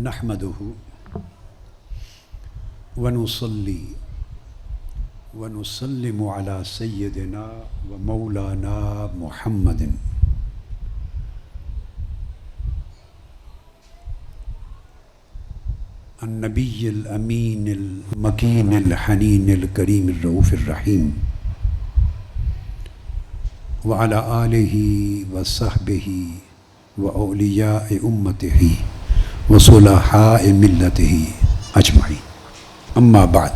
نحمده ونصلي ونسلم على سيدنا ومولانا محمد النبي الأمين المكين الحنين الكريم الرؤوف الرحيم وعلى آله وصحبه وأولياء أمته وصلحاء ملته أجمعين. أما بعد،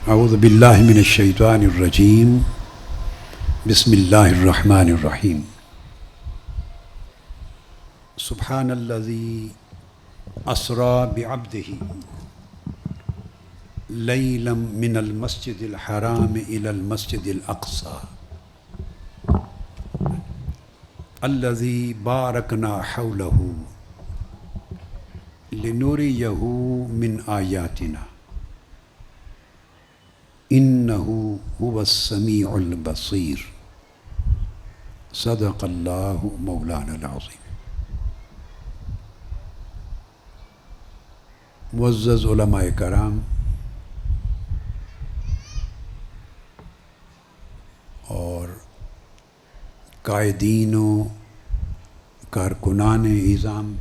أعوذ بالله من الشيطان الرجيم. بسم الله الرحمن الرحيم. سبحان الذي أسرى بعبده ليلا من المسجد الحرام إلى المسجد الأقصى الذي باركنا حوله لنريه من آياتنا إنه هو السميع البصير. صدق الله مولانا العظيم. معزز علماء کرام اور قائدین و کارکنان اعظام،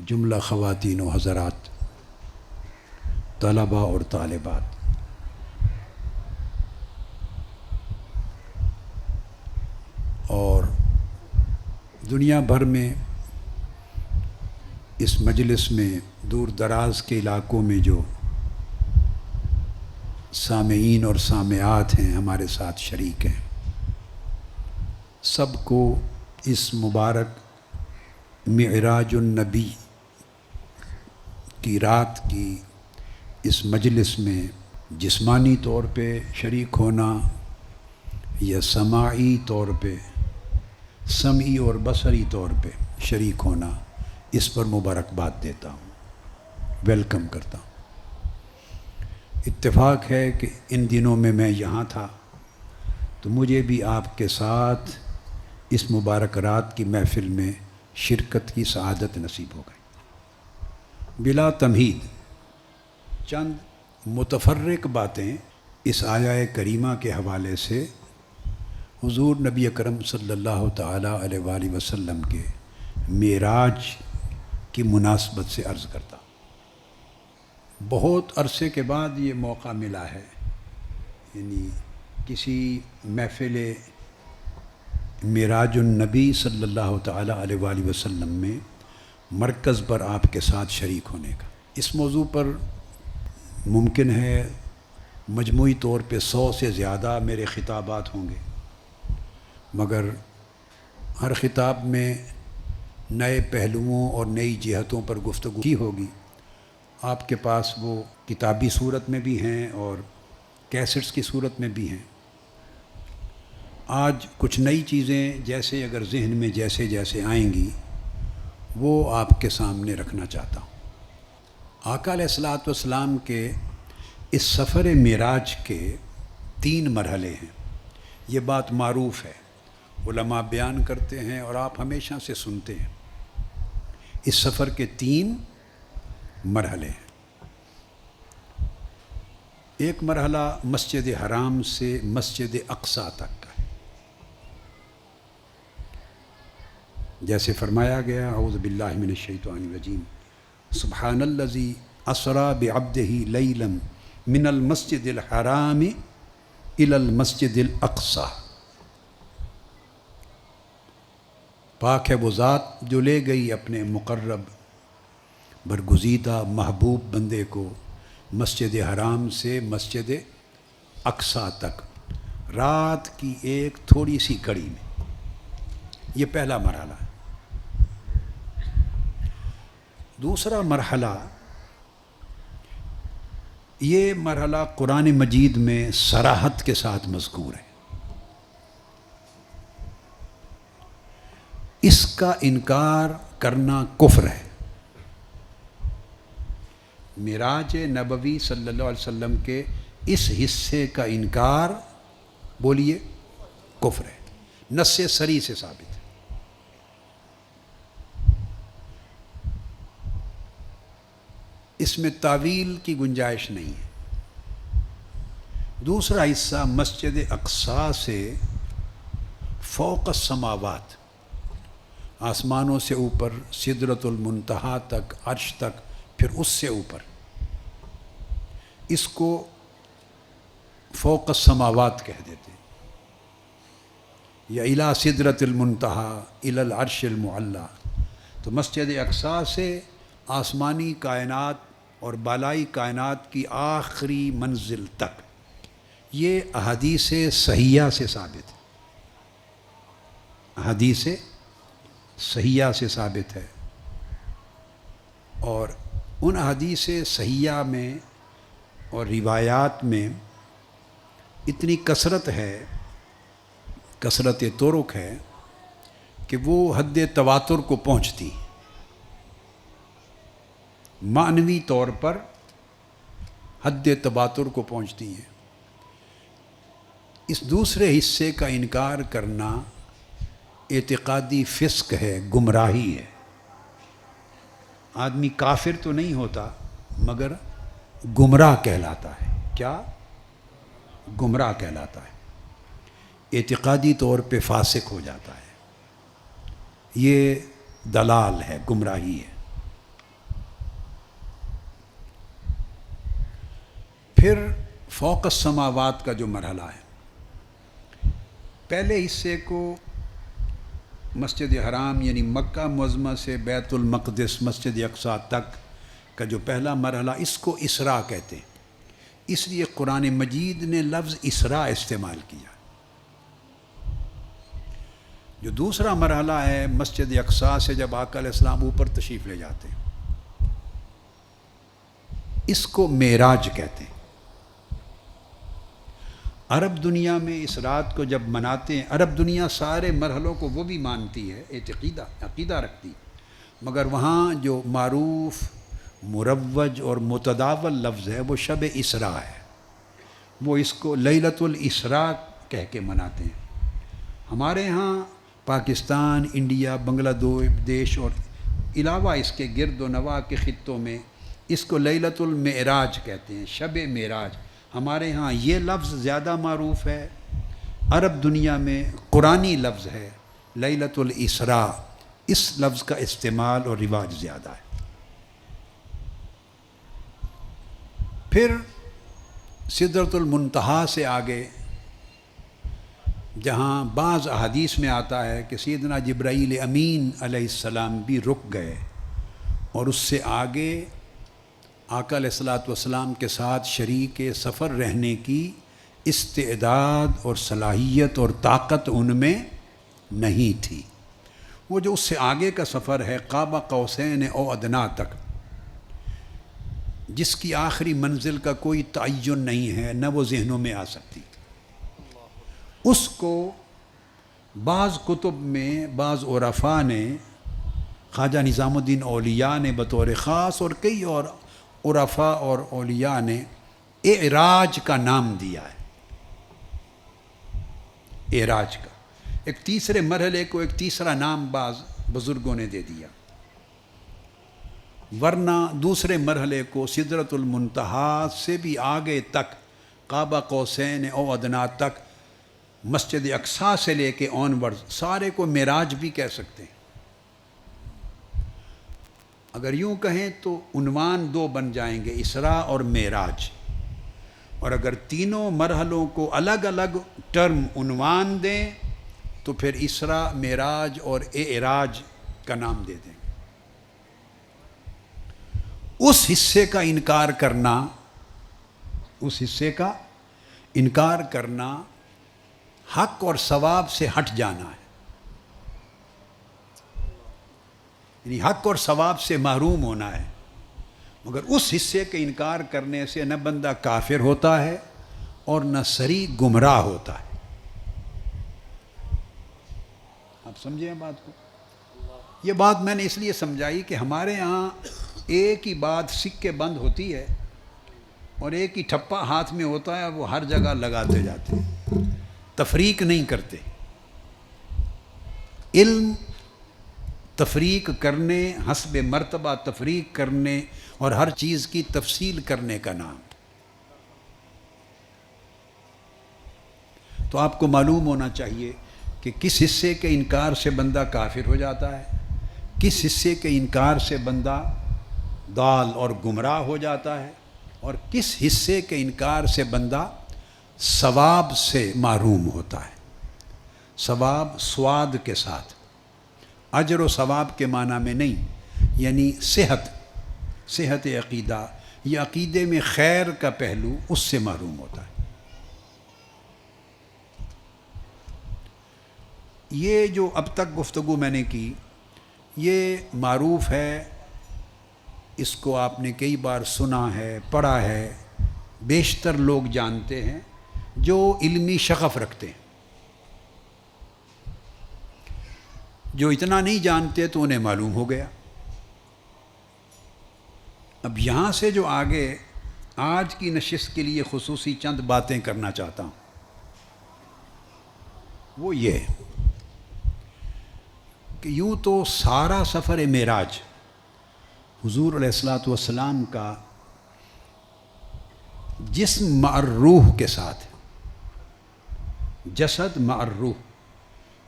جملہ خواتین و حضرات، طلباء اور طالبات، اور دنیا بھر میں اس مجلس میں دور دراز کے علاقوں میں جو سامعین اور سامعات ہیں، ہمارے ساتھ شریک ہیں، سب کو اس مبارک معراج النبی کی رات کی اس مجلس میں جسمانی طور پہ شریک ہونا یا سماعی طور پہ، سمعی اور بصری طور پہ شریک ہونا، اس پر مبارکباد دیتا ہوں، ویلکم کرتا ہوں۔ اتفاق ہے کہ ان دنوں میں یہاں تھا تو مجھے بھی آپ کے ساتھ اس مبارک رات کی محفل میں شرکت کی سعادت نصیب ہو گئی۔ بلا تمہید چند متفرق باتیں اس آیہ کریمہ کے حوالے سے حضور نبی اکرم صلی اللہ تعالیٰ علیہ وآلہ وسلم کے معراج کی مناسبت سے عرض کرتا ہوں۔ بہت عرصے کے بعد یہ موقع ملا ہے، یعنی کسی محفل معراج النبی صلی اللہ تعالیٰ علیہ وآلہ وسلم میں مرکز پر آپ کے ساتھ شریک ہونے کا۔ اس موضوع پر ممکن ہے مجموعی طور پہ 100 سے زیادہ میرے خطابات ہوں گے، مگر ہر خطاب میں نئے پہلوؤں اور نئی جہتوں پر گفتگو کی ہوگی۔ آپ کے پاس وہ کتابی صورت میں بھی ہیں اور کیسٹس کی صورت میں بھی ہیں۔ آج کچھ نئی چیزیں جیسے اگر ذہن میں جیسے جیسے آئیں گی وہ آپ کے سامنے رکھنا چاہتا ہوں۔ آقا علیہ الصلوۃ والسلام کے اس سفر معراج کے 3 مرحلے ہیں۔ یہ بات معروف ہے، علماء بیان کرتے ہیں اور آپ ہمیشہ سے سنتے ہیں۔ اس سفر کے 3 مرحلے ہیں۔ ایک مرحلہ مسجد حرام سے مسجد اقصیٰ تک کا ہے، جیسے فرمایا گیا اعوذ باللہ من الشیطان الرجیم سبحان الذی اسریٰ بعبدہ لیلا من المسجد الحرام الی المسجد الاقصیٰ۔ پاک ہے وہ ذات جو لے گئی اپنے مقرب برگزیدہ محبوب بندے کو مسجد حرام سے مسجد اقصیٰ تک رات کی ایک تھوڑی سی کڑی میں۔ یہ پہلا مرحلہ ہے۔ دوسرا مرحلہ، یہ مرحلہ قرآن مجید میں صراحت کے ساتھ مذکور ہے۔ اس کا انکار کرنا کفر ہے۔ معراج نبوی صلی اللہ علیہ وسلم کے اس حصے کا انکار بولیے کفر ہے، نص صریح سے ثابت ہے۔ اس میں تعویل کی گنجائش نہیں ہے۔ دوسرا حصہ مسجد اقصی سے فوق السماوات، آسمانوں سے اوپر سدرۃ المنتہا تک، عرش تک، پھر اس سے اوپر، اس کو فوق السماوات کہہ دیتے ہیں، یا الی سدرۃ المنتہا الی العرش المعلی۔ تو مسجد اقصی سے آسمانی کائنات اور بالائی کائنات کی آخری منزل تک، یہ احادیث صحیحہ سے ثابت ہے، احادیث صحیحہ سے ثابت ہے۔ اور ان احادیث صحیحہ میں اور روایات میں اتنی کثرت ہے، کثرت طرق ہے کہ وہ حد تواتر کو پہنچتی، معنوی طور پر حد تواتر کو پہنچتی ہیں۔ اس دوسرے حصے کا انکار کرنا اعتقادی فسق ہے، گمراہی ہے۔ آدمی کافر تو نہیں ہوتا مگر گمراہ کہلاتا ہے۔ کیا؟ گمراہ کہلاتا ہے، اعتقادی طور پہ فاسق ہو جاتا ہے۔ یہ دلال ہے، گمراہی ہے۔ پھر فوق السماوات کا جو مرحلہ ہے، پہلے حصے کو مسجد حرام یعنی مکہ معظمہ سے بیت المقدس مسجد اقصی تک کا جو پہلا مرحلہ، اس کو اسراء کہتے ہیں۔ اس لیے قرآن مجید نے لفظ اسراء استعمال کیا۔ جو دوسرا مرحلہ ہے مسجد اقصی سے جب آقا علیہ السلام اوپر تشریف لے جاتے ہیں، اس کو معراج کہتے ہیں۔ عرب دنیا میں اس رات کو جب مناتے ہیں، عرب دنیا سارے مرحلوں کو وہ بھی مانتی ہے، عقیدہ رکھتی، مگر وہاں جو معروف، مروج اور متداول لفظ ہے وہ شب اسراء ہے۔ وہ اس کو لیلۃ الاسراء کہہ کے مناتے ہیں۔ ہمارے ہاں پاکستان، انڈیا، بنگلہ دیش اور علاوہ اس کے گرد و نواح کے خطوں میں اس کو لیلۃ المعراج کہتے ہیں، شب معراج۔ ہمارے ہاں یہ لفظ زیادہ معروف ہے، عرب دنیا میں قرآنی لفظ ہے لیلۃ الاسراء، اس لفظ کا استعمال اور رواج زیادہ ہے۔ پھر سدرۃ المنتہا سے آگے، جہاں بعض احادیث میں آتا ہے کہ سیدنا جبرائیل امین علیہ السلام بھی رک گئے، اور اس سے آگے آقا علیہ الصلوۃ والسلام کے ساتھ شریک سفر رہنے کی استعداد اور صلاحیت اور طاقت ان میں نہیں تھی۔ وہ جو اس سے آگے کا سفر ہے قاب قوسین او ادنیٰ تک، جس کی آخری منزل کا کوئی تعین نہیں ہے، نہ وہ ذہنوں میں آ سکتی، اس کو بعض کتب میں بعض عرفاء نے، خواجہ نظام الدین اولیاء نے بطور خاص اور کئی اور عرفاء اور اولیاء نے اعراج کا نام دیا ہے۔ اعراج کا ایک تیسرے مرحلے کو ایک تیسرا نام بعض بزرگوں نے دے دیا، ورنہ دوسرے مرحلے کو سدرۃ المنتہا سے بھی آگے تک، قاب قوسین او ادنیٰ تک، مسجد اقصی سے لے کے آنورڈ سارے کو معراج بھی کہہ سکتے ہیں۔ اگر یوں کہیں تو عنوان دو بن جائیں گے، اسراء اور معراج، اور اگر تینوں مرحلوں کو الگ الگ ٹرم عنوان دیں تو پھر اسراء، معراج اور اعراج کا نام دے دیں۔ اس حصے کا انکار کرنا حق اور ثواب سے ہٹ جانا ہے، یعنی حق اور ثواب سے محروم ہونا ہے۔ مگر اس حصے کے انکار کرنے سے نہ بندہ کافر ہوتا ہے اور نہ صریح گمراہ ہوتا ہے۔ آپ سمجھیں بات کو؟ یہ بات میں نے اس لیے سمجھائی کہ ہمارے ہاں ایک ہی بات سکے بند ہوتی ہے اور ایک ہی ٹھپا ہاتھ میں ہوتا ہے، وہ ہر جگہ لگاتے جاتے ہیں، تفریق نہیں کرتے۔ علم تفریق کرنے، حسب مرتبہ تفریق کرنے اور ہر چیز کی تفصیل کرنے کا نام۔ تو آپ کو معلوم ہونا چاہیے کہ کس حصے کے انکار سے بندہ کافر ہو جاتا ہے، کس حصے کے انکار سے بندہ ضال اور گمراہ ہو جاتا ہے، اور کس حصے کے انکار سے بندہ ثواب سے محروم ہوتا ہے۔ ثواب سواد کے ساتھ، اجر و ثواب کے معنی میں نہیں، یعنی صحت عقیدہ یا عقیدے میں خیر کا پہلو، اس سے محروم ہوتا ہے۔ یہ جو اب تک گفتگو میں نے کی، یہ معروف ہے، اس کو آپ نے کئی بار سنا ہے، پڑھا ہے، بیشتر لوگ جانتے ہیں جو علمی شغف رکھتے ہیں۔ جو اتنا نہیں جانتے تو انہیں معلوم ہو گیا۔ اب یہاں سے جو آگے آج کی نشست کے لیے خصوصی چند باتیں کرنا چاہتا ہوں، وہ یہ کہ یوں تو سارا سفر معراج حضور علیہ الصلوۃ والسلام کا جسم مع الروح کے ساتھ، جسد مع الروح،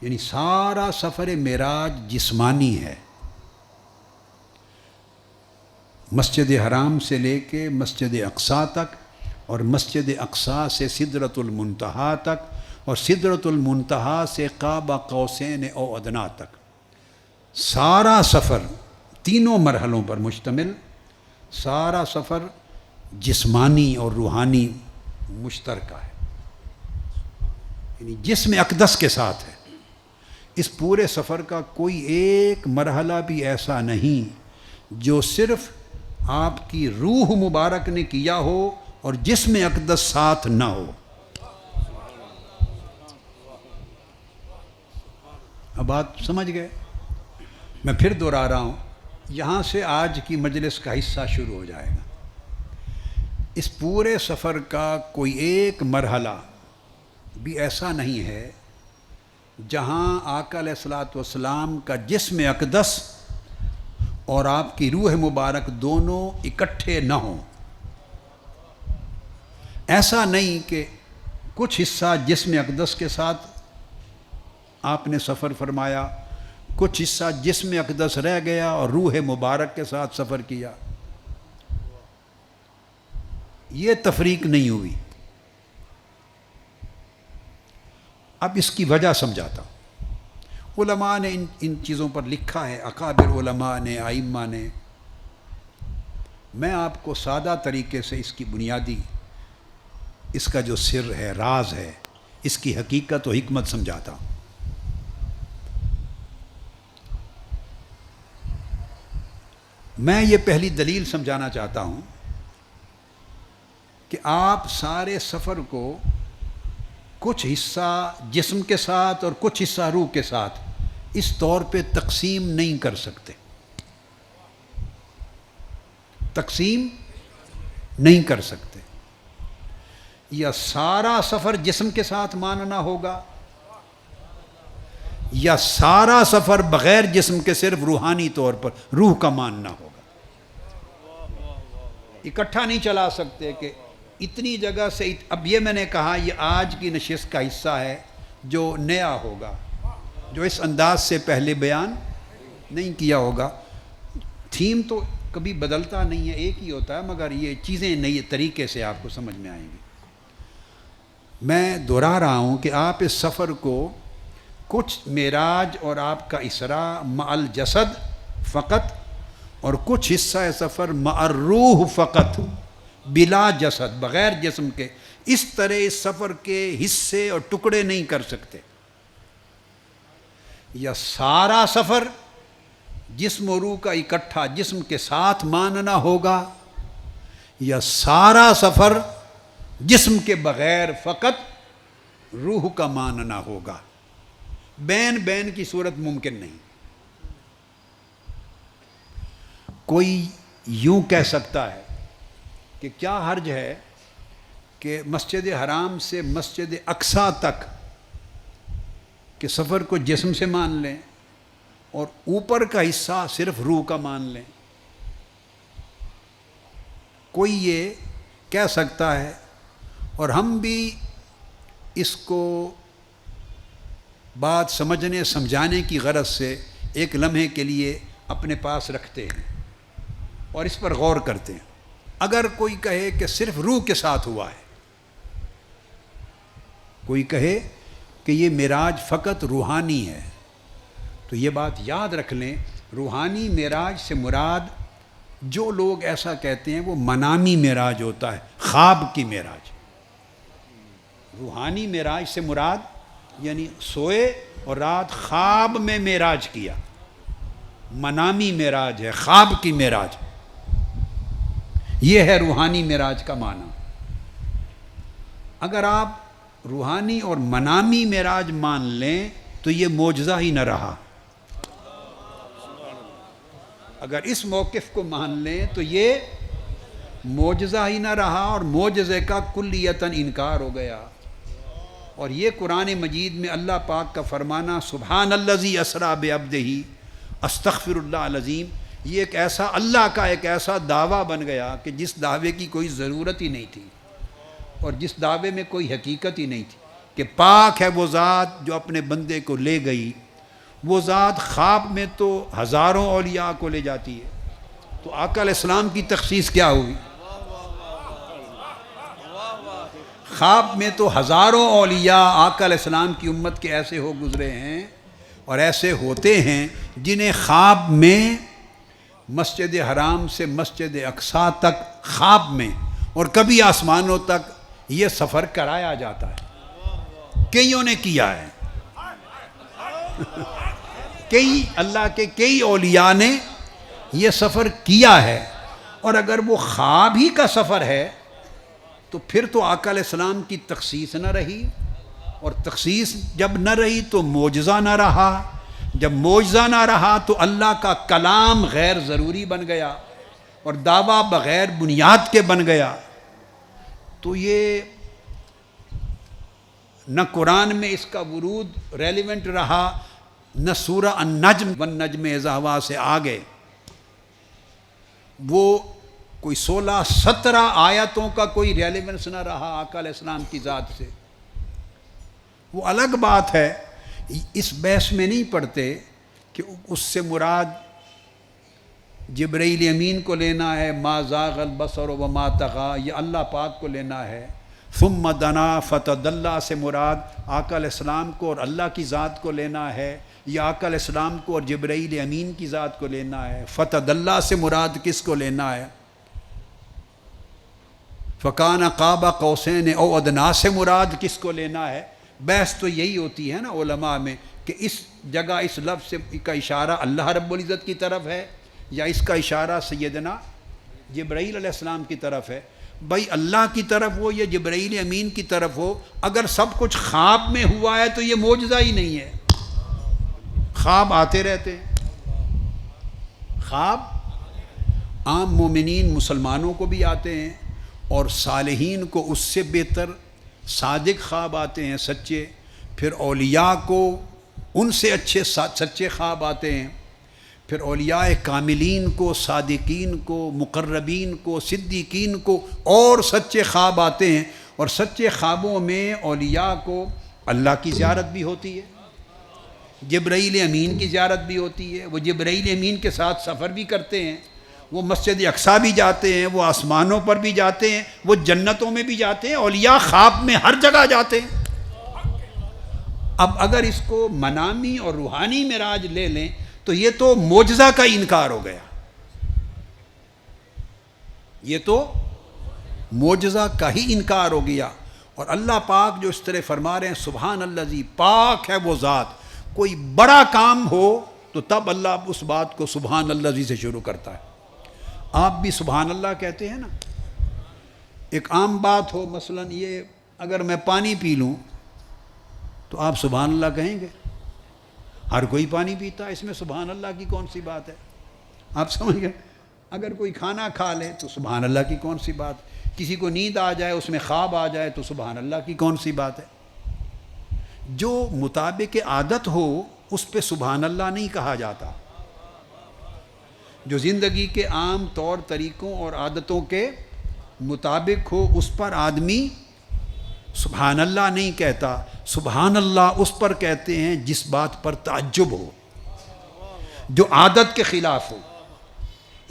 یعنی سارا سفر معراج جسمانی ہے۔ مسجد حرام سے لے کے مسجد اقصیٰ تک، اور مسجد اقصیٰ سے سدرۃ المنتہا تک، اور سدرۃ المنتہا سے قاب قوسین او ادنیٰ تک، سارا سفر تینوں مرحلوں پر مشتمل، سارا سفر جسمانی اور روحانی مشترکہ ہے، یعنی جسم اقدس کے ساتھ ہے۔ اس پورے سفر کا کوئی ایک مرحلہ بھی ایسا نہیں جو صرف آپ کی روح مبارک نے کیا ہو اور جسم اقدس ساتھ نہ ہو۔ اب بات سمجھ گئے؟ میں پھر دوہرا رہا ہوں، یہاں سے آج کی مجلس کا حصہ شروع ہو جائے گا۔ اس پورے سفر کا کوئی ایک مرحلہ بھی ایسا نہیں ہے جہاں آقا علیہ الصلوۃ والسلام کا جسم اقدس اور آپ کی روح مبارک دونوں اکٹھے نہ ہوں۔ ایسا نہیں کہ کچھ حصہ جسم اقدس کے ساتھ آپ نے سفر فرمایا، کچھ حصہ جسم اقدس رہ گیا اور روح مبارک کے ساتھ سفر کیا، یہ تفریق نہیں ہوئی۔ اب اس کی وجہ سمجھاتا ہوں۔ علماء نے ان چیزوں پر لکھا ہے، اکابر علماء نے، ائمہ نے۔ میں آپ کو سادہ طریقے سے اس کی بنیادی، اس کا جو سر ہے، راز ہے، اس کی حقیقت و حکمت سمجھاتا ہوں۔ میں یہ پہلی دلیل سمجھانا چاہتا ہوں کہ آپ سارے سفر کو کچھ حصہ جسم کے ساتھ اور کچھ حصہ روح کے ساتھ اس طور پہ تقسیم نہیں کر سکتے، تقسیم نہیں کر سکتے۔ یا سارا سفر جسم کے ساتھ ماننا ہوگا، یا سارا سفر بغیر جسم کے صرف روحانی طور پر روح کا ماننا ہوگا۔ اکٹھا نہیں چلا سکتے کہ اتنی جگہ سے۔ اب یہ میں نے کہا یہ آج کی نشست کا حصہ ہے جو نیا ہوگا، جو اس انداز سے پہلے بیان نہیں کیا ہوگا۔ تھیم تو کبھی بدلتا نہیں ہے، ایک ہی ہوتا ہے، مگر یہ چیزیں نئی طریقے سے آپ کو سمجھ میں آئیں گی۔ میں دوہرا رہا ہوں کہ آپ اس سفر کو کچھ معراج اور آپ کا اسراء مع الجسد فقط، اور کچھ حصہ سفر مع الروح فقط، بلا جسد، بغیر جسم کے، اس طرح اس سفر کے حصے اور ٹکڑے نہیں کر سکتے۔ یا سارا سفر جسم و روح کا اکٹھا جسم کے ساتھ ماننا ہوگا، یا سارا سفر جسم کے بغیر فقط روح کا ماننا ہوگا۔ بین بین کی صورت ممکن نہیں۔ کوئی یوں کہہ سکتا ہے کہ کیا حرج ہے کہ مسجد حرام سے مسجد اقصیٰ تک کے سفر کو جسم سے مان لیں، اور اوپر کا حصہ صرف روح کا مان لیں. کوئی یہ کہہ سکتا ہے، اور ہم بھی اس کو بات سمجھنے سمجھانے کی غرض سے ایک لمحے کے لیے اپنے پاس رکھتے ہیں اور اس پر غور کرتے ہیں. اگر کوئی کہے کہ صرف روح کے ساتھ ہوا ہے، کوئی کہے کہ یہ معراج فقط روحانی ہے، تو یہ بات یاد رکھ لیں، روحانی معراج سے مراد جو لوگ ایسا کہتے ہیں وہ منامی معراج ہوتا ہے، خواب کی معراج. روحانی معراج سے مراد یعنی سوئے اور رات خواب میں معراج کیا. منامی معراج ہے، خواب کی معراج. یہ ہے روحانی معراج کا معنی. اگر آپ روحانی اور منامی معراج مان لیں تو یہ معجزہ ہی نہ رہا. اگر اس موقف کو مان لیں تو یہ معجزہ ہی نہ رہا اور معجزے کا کلیتاً انکار ہو گیا. اور یہ قرآن مجید میں اللہ پاک کا فرمانا سبحان الذی اسریٰ بعبدہ استغفر اللہ العظیم، یہ ایک ایسا اللہ کا ایک ایسا دعویٰ بن گیا کہ جس دعوے کی کوئی ضرورت ہی نہیں تھی اور جس دعوے میں کوئی حقیقت ہی نہیں تھی، کہ پاک ہے وہ ذات جو اپنے بندے کو لے گئی. وہ ذات خواب میں تو ہزاروں اولیاء کو لے جاتی ہے، تو آقا علیہ السلام کی تخصیص کیا ہوئی؟ خواب میں تو ہزاروں اولیاء آقا علیہ السلام کی امت کے ایسے ہو گزرے ہیں اور ایسے ہوتے ہیں جنہیں خواب میں مسجد حرام سے مسجد اقصیٰ تک خواب میں اور کبھی آسمانوں تک یہ سفر کرایا جاتا ہے. کئیوں نے کیا ہے، کئی اللہ کے کئی اولیاء نے یہ سفر کیا ہے. اور اگر وہ خواب ہی کا سفر ہے تو پھر تو آقا علیہ السلام کی تخصیص نہ رہی، اور تخصیص جب نہ رہی تو معجزہ نہ رہا. جب معجزہ نہ رہا تو اللہ کا کلام غیر ضروری بن گیا اور دعویٰ بغیر بنیاد کے بن گیا. تو یہ نہ قرآن میں اس کا ورود ریلیونٹ رہا، نہ سورہ النجم والنجم اذا ہوا سے آگے وہ کوئی 16-17 آیتوں کا کوئی ریلیونس نہ رہا آقا علیہ السلام کی ذات سے. وہ الگ بات ہے، اس بحث میں نہیں پڑھتے کہ اس سے مراد جبرائیل امین کو لینا ہے، ما زاغ البصر وما طغی، یہ اللہ پاک کو لینا ہے. ثم دنا فتدلی سے مراد آقا علیہ السلام کو اور اللہ کی ذات کو لینا ہے، یا آقا علیہ السلام کو اور جبرائیل امین کی ذات کو لینا ہے. فتدلی سے مراد کس کو لینا ہے؟ فکان قاب قوسین او ادنیٰ سے مراد کس کو لینا ہے؟ بحث تو یہی ہوتی ہے نا علماء میں کہ اس جگہ اس لفظ کا اشارہ اللہ رب العزت کی طرف ہے یا اس کا اشارہ سیدنا جبرائیل علیہ السلام کی طرف ہے. بھائی اللہ کی طرف ہو یا جبرائیل امین کی طرف ہو، اگر سب کچھ خواب میں ہوا ہے تو یہ معجزہ ہی نہیں ہے. خواب آتے رہتے ہیں. خواب عام مومنین مسلمانوں کو بھی آتے ہیں اور صالحین کو اس سے بہتر صادق خواب آتے ہیں، سچے. پھر اولیاء کو ان سے اچھے سچے خواب آتے ہیں. پھر اولیاء کاملین کو، صادقین کو، مقربین کو، صدیقین کو اور سچے خواب آتے ہیں. اور سچے خوابوں میں اولیاء کو اللہ کی زیارت بھی ہوتی ہے، جبرائیل امین کی زیارت بھی ہوتی ہے، وہ جبرائیل امین کے ساتھ سفر بھی کرتے ہیں، وہ مسجد اقصیٰ بھی جاتے ہیں، وہ آسمانوں پر بھی جاتے ہیں، وہ جنتوں میں بھی جاتے ہیں. اولیاء خواب میں ہر جگہ جاتے ہیں. اب اگر اس کو منامی اور روحانی معراج لے لیں تو یہ تو معجزہ کا انکار ہو گیا. یہ تو معجزہ کا ہی انکار ہو گیا. اور اللہ پاک جو اس طرح فرما رہے ہیں سبحان الذی، پاک ہے وہ ذات. کوئی بڑا کام ہو تو تب اللہ اس بات کو سبحان الذی سے شروع کرتا ہے. آپ بھی سبحان اللہ کہتے ہیں نا. ایک عام بات ہو، مثلا یہ اگر میں پانی پی لوں تو آپ سبحان اللہ کہیں گے؟ ہر کوئی پانی پیتا ہے، اس میں سبحان اللہ کی کون سی بات ہے؟ آپ سمجھ گئے. اگر کوئی کھانا کھا لے تو سبحان اللہ کی کون سی بات؟ کسی کو نیند آ جائے، اس میں خواب آ جائے تو سبحان اللہ کی کون سی بات ہے؟ جو مطابق عادت ہو اس پہ سبحان اللہ نہیں کہا جاتا. جو زندگی کے عام طور طریقوں اور عادتوں کے مطابق ہو اس پر آدمی سبحان اللہ نہیں کہتا. سبحان اللہ اس پر کہتے ہیں جس بات پر تعجب ہو، جو عادت کے خلاف ہو.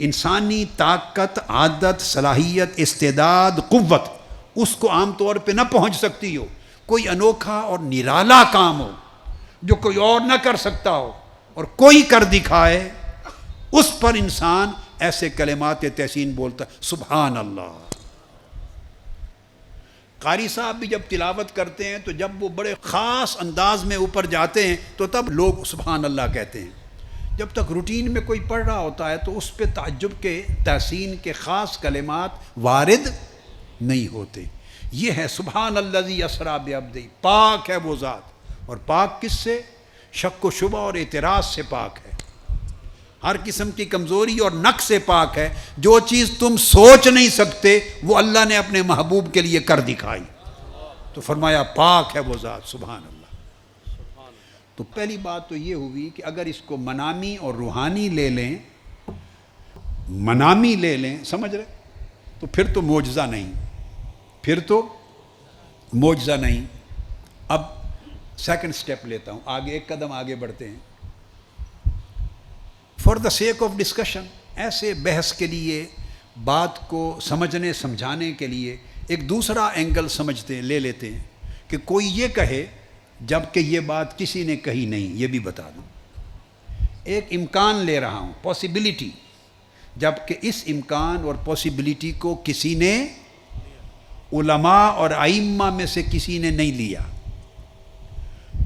انسانی طاقت، عادت، صلاحیت، استعداد، قوت اس کو عام طور پہ نہ پہنچ سکتی ہو. کوئی انوکھا اور نرالا کام ہو جو کوئی اور نہ کر سکتا ہو اور کوئی کر دکھائے، اس پر انسان ایسے کلمات تحسین بولتا ہے، سبحان اللہ. قاری صاحب بھی جب تلاوت کرتے ہیں تو جب وہ بڑے خاص انداز میں اوپر جاتے ہیں تو تب لوگ سبحان اللہ کہتے ہیں. جب تک روٹین میں کوئی پڑھ رہا ہوتا ہے تو اس پہ تعجب کے، تحسین کے خاص کلمات وارد نہیں ہوتے. یہ ہے سبحان الذی اسریٰ بعبدہ، پاک ہے وہ ذات. اور پاک کس سے؟ شک و شبہ اور اعتراض سے پاک ہے، ہر قسم کی کمزوری اور نقص سے پاک ہے. جو چیز تم سوچ نہیں سکتے وہ اللہ نے اپنے محبوب کے لیے کر دکھائی. تو فرمایا پاک ہے وہ ذات، سبحان اللہ. تو پہلی بات تو یہ ہوئی کہ اگر اس کو منامی اور روحانی لے لیں، منامی لے لیں، سمجھ رہے، تو پھر تو معجزہ نہیں، پھر تو معجزہ نہیں. اب سیکنڈ سٹیپ لیتا ہوں، آگے ایک قدم آگے بڑھتے ہیں. For the sake of discussion, ایسے بحث کے لیے، بات کو سمجھنے سمجھانے کے لیے ایک دوسرا اینگل سمجھتے لے لیتے ہیں کہ کوئی یہ کہے جب کہ یہ بات کسی نے کہی نہیں. یہ بھی بتا دوں، ایک امکان لے رہا ہوں، پاسبلٹی، جب کہ اس امکان اور پاسبلٹی کو کسی نے، علماء اور ائمہ میں سے کسی نے نہیں لیا.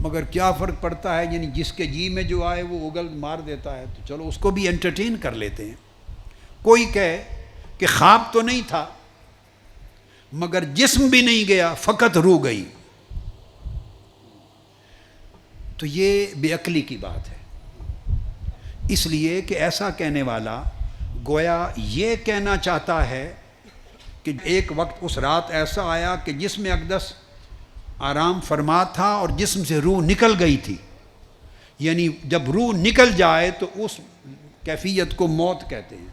مگر کیا فرق پڑتا ہے، یعنی جس کے جی میں جو آئے وہ اگل مار دیتا ہے، تو چلو اس کو بھی انٹرٹین کر لیتے ہیں. کوئی کہے کہ خواب تو نہیں تھا مگر جسم بھی نہیں گیا، فقط روح گئی، تو یہ بے عقلی کی بات ہے. اس لیے کہ ایسا کہنے والا گویا یہ کہنا چاہتا ہے کہ ایک وقت اس رات ایسا آیا کہ جسم اقدس آرام فرما تھا اور جسم سے روح نکل گئی تھی. یعنی جب روح نکل جائے تو اس کیفیت کو موت کہتے ہیں.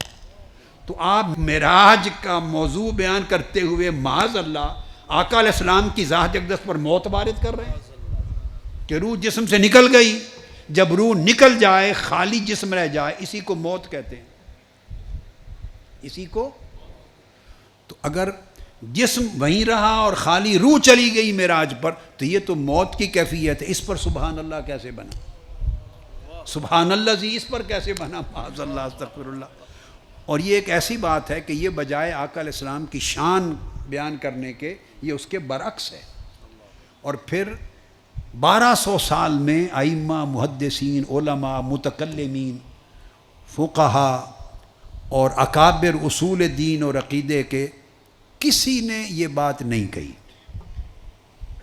تو آپ معراج کا موضوع بیان کرتے ہوئے معاذ اللہ آقا علیہ السلام کی ذات اقدس پر موت وارد کر رہے ہیں کہ روح جسم سے نکل گئی. جب روح نکل جائے، خالی جسم رہ جائے، اسی کو موت کہتے ہیں. اسی کو، تو اگر جسم وہیں رہا اور خالی روح چلی گئی معراج پر تو یہ تو موت کی کیفیت ہے. اس پر سبحان اللہ کیسے بنا؟ سبحان اللہ جی اس پر کیسے بنا؟ معاذ اللہ، استغفر اللہ. اور یہ ایک ایسی بات ہے کہ یہ بجائے آقا علیہ السلام کی شان بیان کرنے کے، یہ اس کے برعکس ہے. اور پھر 1200 سال میں ائمہ، محدثین، علماء، متکلمین، فقہا اور اکابر اصول دین اور عقیدے کے کسی نے یہ بات نہیں کہی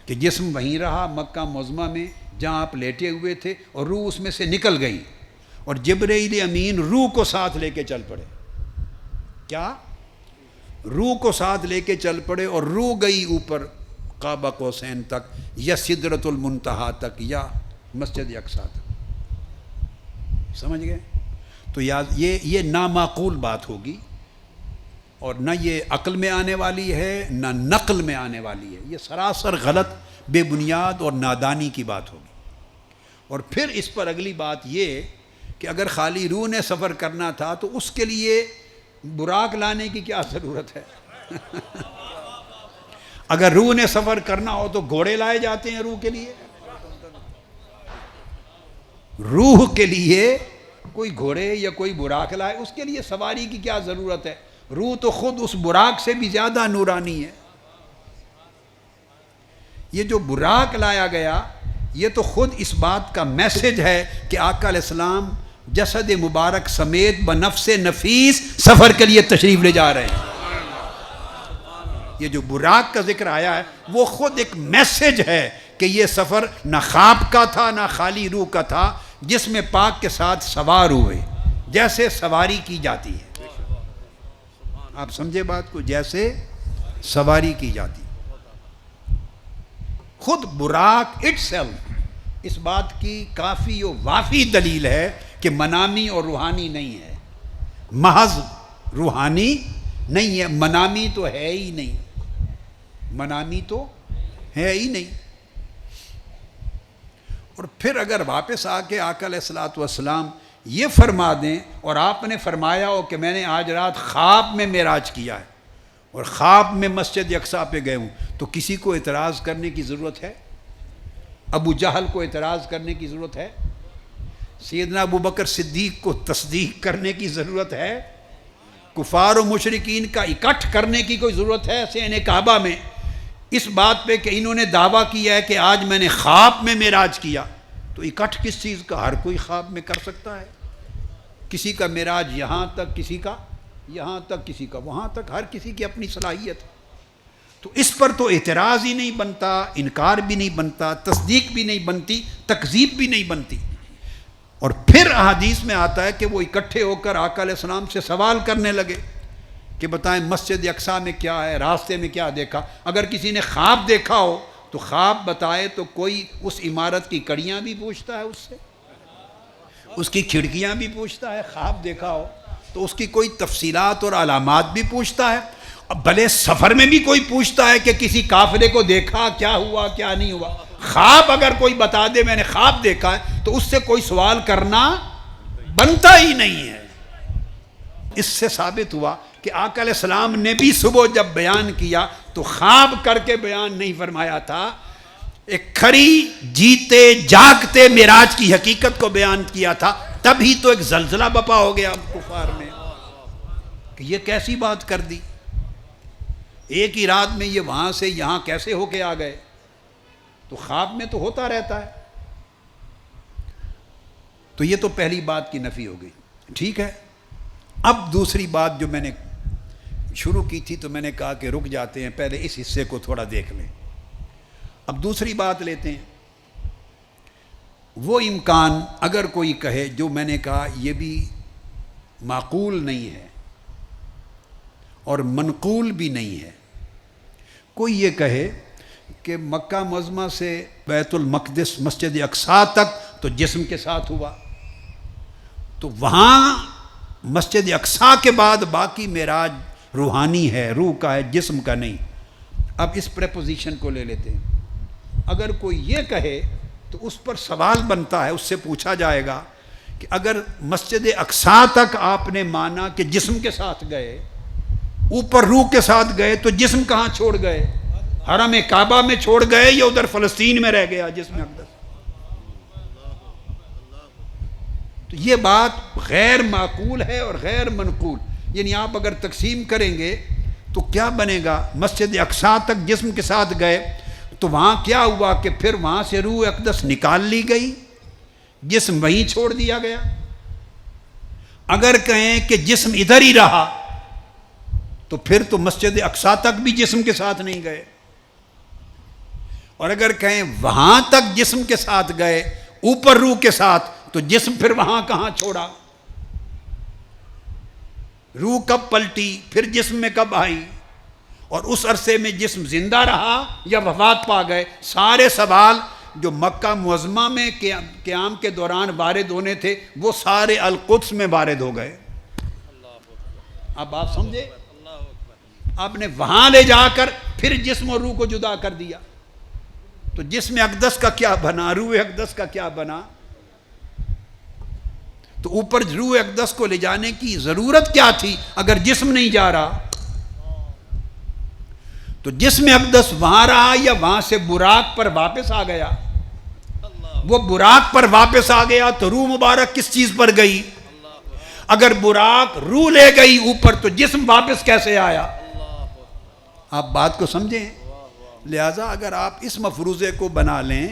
کہ جسم وہیں رہا مکہ معظمہ میں جہاں آپ لیٹے ہوئے تھے اور روح اس میں سے نکل گئی اور جبرائیل امین روح کو ساتھ لے کے چل پڑے. کیا؟ روح کو ساتھ لے کے چل پڑے اور روح گئی اوپر قاب قوسین تک، یا سدرۃ المنتہا تک، یا مسجد اقصیٰ تک. سمجھ گئے؟ تو یہ نامعقول بات ہوگی اور نہ یہ عقل میں آنے والی ہے نہ نقل میں آنے والی ہے. یہ سراسر غلط، بے بنیاد اور نادانی کی بات ہوگی. اور پھر اس پر اگلی بات یہ کہ اگر خالی روح نے سفر کرنا تھا تو اس کے لیے براق لانے کی کیا ضرورت ہے؟ اگر روح نے سفر کرنا ہو تو گھوڑے لائے جاتے ہیں روح کے لیے. روح کے لیے کوئی گھوڑے یا کوئی براق لائے، اس کے لیے سواری کی کیا ضرورت ہے؟ روح تو خود اس براق سے بھی زیادہ نورانی ہے. یہ جو براق لایا گیا یہ تو خود اس بات کا میسج ہے کہ آقا علیہ السلام جسد مبارک سمیت بنفس نفیس سفر کے لیے تشریف لے جا رہے ہیں. یہ جو براق کا ذکر آیا ہے وہ خود ایک میسج ہے کہ یہ سفر نہ خواب کا تھا نہ خالی روح کا تھا، جس میں پاک کے ساتھ سوار ہوئے جیسے سواری کی جاتی ہے. آپ سمجھے بات کو؟ جیسے سواری کی جاتی. خود براق اٹ سیلف اس بات کی کافی و وافی دلیل ہے کہ منامی اور روحانی نہیں ہے، محض روحانی نہیں ہے، منامی تو ہے ہی نہیں، منامی تو ہے ہی نہیں۔ اور پھر اگر واپس آ کے آقا علیہ الصلوۃ والسلام یہ فرما دیں اور آپ نے فرمایا ہو کہ میں نے آج رات خواب میں معراج کیا ہے اور خواب میں مسجد اقصیٰ پہ گئے ہوں، تو کسی کو اعتراض کرنے کی ضرورت ہے؟ ابو جہل کو اعتراض کرنے کی ضرورت ہے؟ سیدنا ابو بکر صدیق کو تصدیق کرنے کی ضرورت ہے؟ کفار و مشرکین کا اکٹھ کرنے کی کوئی ضرورت ہے صحن کعبہ میں اس بات پہ کہ انہوں نے دعویٰ کیا ہے کہ آج میں نے خواب میں معراج کیا؟ تو اکٹھ کس چیز کا؟ ہر کوئی خواب میں کر سکتا ہے، کسی کا معراج یہاں تک، کسی کا یہاں تک، کسی کا وہاں تک، ہر کسی کی اپنی صلاحیت ہے۔ تو اس پر تو اعتراض ہی نہیں بنتا، انکار بھی نہیں بنتا، تصدیق بھی نہیں بنتی، تکذیب بھی نہیں بنتی۔ اور پھر احادیث میں آتا ہے کہ وہ اکٹھے ہو کر آقا علیہ السلام سے سوال کرنے لگے کہ بتائیں مسجد اقصیٰ میں کیا ہے، راستے میں کیا دیکھا؟ اگر کسی نے خواب دیکھا ہو تو خواب بتائے، تو کوئی اس عمارت کی کڑیاں بھی پوچھتا ہے اس سے، اس کی کھڑکیاں بھی پوچھتا ہے۔ خواب دیکھا ہو تو اس کی کوئی تفصیلات اور علامات بھی پوچھتا ہے۔ اب بھلے سفر میں بھی کوئی پوچھتا ہے کہ کسی قافلے کو دیکھا، کیا ہوا کیا نہیں ہوا۔ خواب اگر کوئی بتا دے میں نے خواب دیکھا ہے تو اس سے کوئی سوال کرنا بنتا ہی نہیں ہے۔ اس سے ثابت ہوا کہ آقا علیہ السلام نے بھی صبح جب بیان کیا تو خواب کر کے بیان نہیں فرمایا تھا، ایک کھری جیتے جاگتے معراج کی حقیقت کو بیان کیا تھا۔ تب ہی تو ایک زلزلہ بپا ہو گیا کفار میں کہ یہ کیسی بات کر دی، ایک ہی رات میں یہ وہاں سے یہاں کیسے ہو کے آ گئے؟ تو خواب میں تو ہوتا رہتا ہے۔ تو یہ تو پہلی بات کی نفی ہو گئی، ٹھیک ہے۔ اب دوسری بات جو میں نے شروع کی تھی تو میں نے کہا کہ رک جاتے ہیں، پہلے اس حصے کو تھوڑا دیکھ لیں۔ اب دوسری بات لیتے ہیں، وہ امکان اگر کوئی کہے جو میں نے کہا یہ بھی معقول نہیں ہے اور منقول بھی نہیں ہے، کوئی یہ کہے کہ مکہ معظمہ سے بیت المقدس مسجد اقصیٰ تک تو جسم کے ساتھ ہوا، تو وہاں مسجد اقصیٰ کے بعد باقی معراج روحانی ہے، روح کا ہے، جسم کا نہیں۔ اب اس پریپوزیشن کو لے لیتے ہیں، اگر کوئی یہ کہے تو اس پر سوال بنتا ہے، اس سے پوچھا جائے گا کہ اگر مسجد اقصیٰ تک آپ نے مانا کہ جسم کے ساتھ گئے، اوپر روح کے ساتھ گئے، تو جسم کہاں چھوڑ گئے؟ حرم کعبہ میں چھوڑ گئے یا ادھر فلسطین میں رہ گیا جسم اقدس؟ تو یہ بات غیر معقول ہے اور غیر منقول، یعنی آپ اگر تقسیم کریں گے تو کیا بنے گا؟ مسجد اقصیٰ تک جسم کے ساتھ گئے تو وہاں کیا ہوا کہ پھر وہاں سے روح اقدس نکال لی گئی، جسم وہیں چھوڑ دیا گیا۔ اگر کہیں کہ جسم ادھر ہی رہا تو پھر تو مسجد اقصیٰ تک بھی جسم کے ساتھ نہیں گئے، اور اگر کہیں وہاں تک جسم کے ساتھ گئے اوپر روح کے ساتھ تو جسم پھر وہاں کہاں چھوڑا؟ روح کب پلٹی، پھر جسم میں کب آئی، اور اس عرصے میں جسم زندہ رہا یا وفات پا گئے؟ سارے سوال جو مکہ معظمہ میں قیام کے دوران وارد ہونے تھے وہ سارے القدس میں وارد ہو گئے۔ اب آپ سمجھے؟ آپ نے وہاں لے جا کر پھر جسم اور روح کو جدا کر دیا، تو جسم اقدس کا کیا بنا، روح اقدس کا کیا بنا؟ تو اوپر روح اقدس کو لے جانے کی ضرورت کیا تھی اگر جسم نہیں جا رہا؟ تو جسم اقدس وہاں رہا یا وہاں سے براق پر واپس آ گیا؟ وہ براق پر واپس آ گیا تو روح مبارک کس چیز پر گئی؟ اگر براق روح لے گئی اوپر تو جسم واپس کیسے آیا؟ آپ بات کو سمجھیں۔ لہذا اگر آپ اس مفروضے کو بنا لیں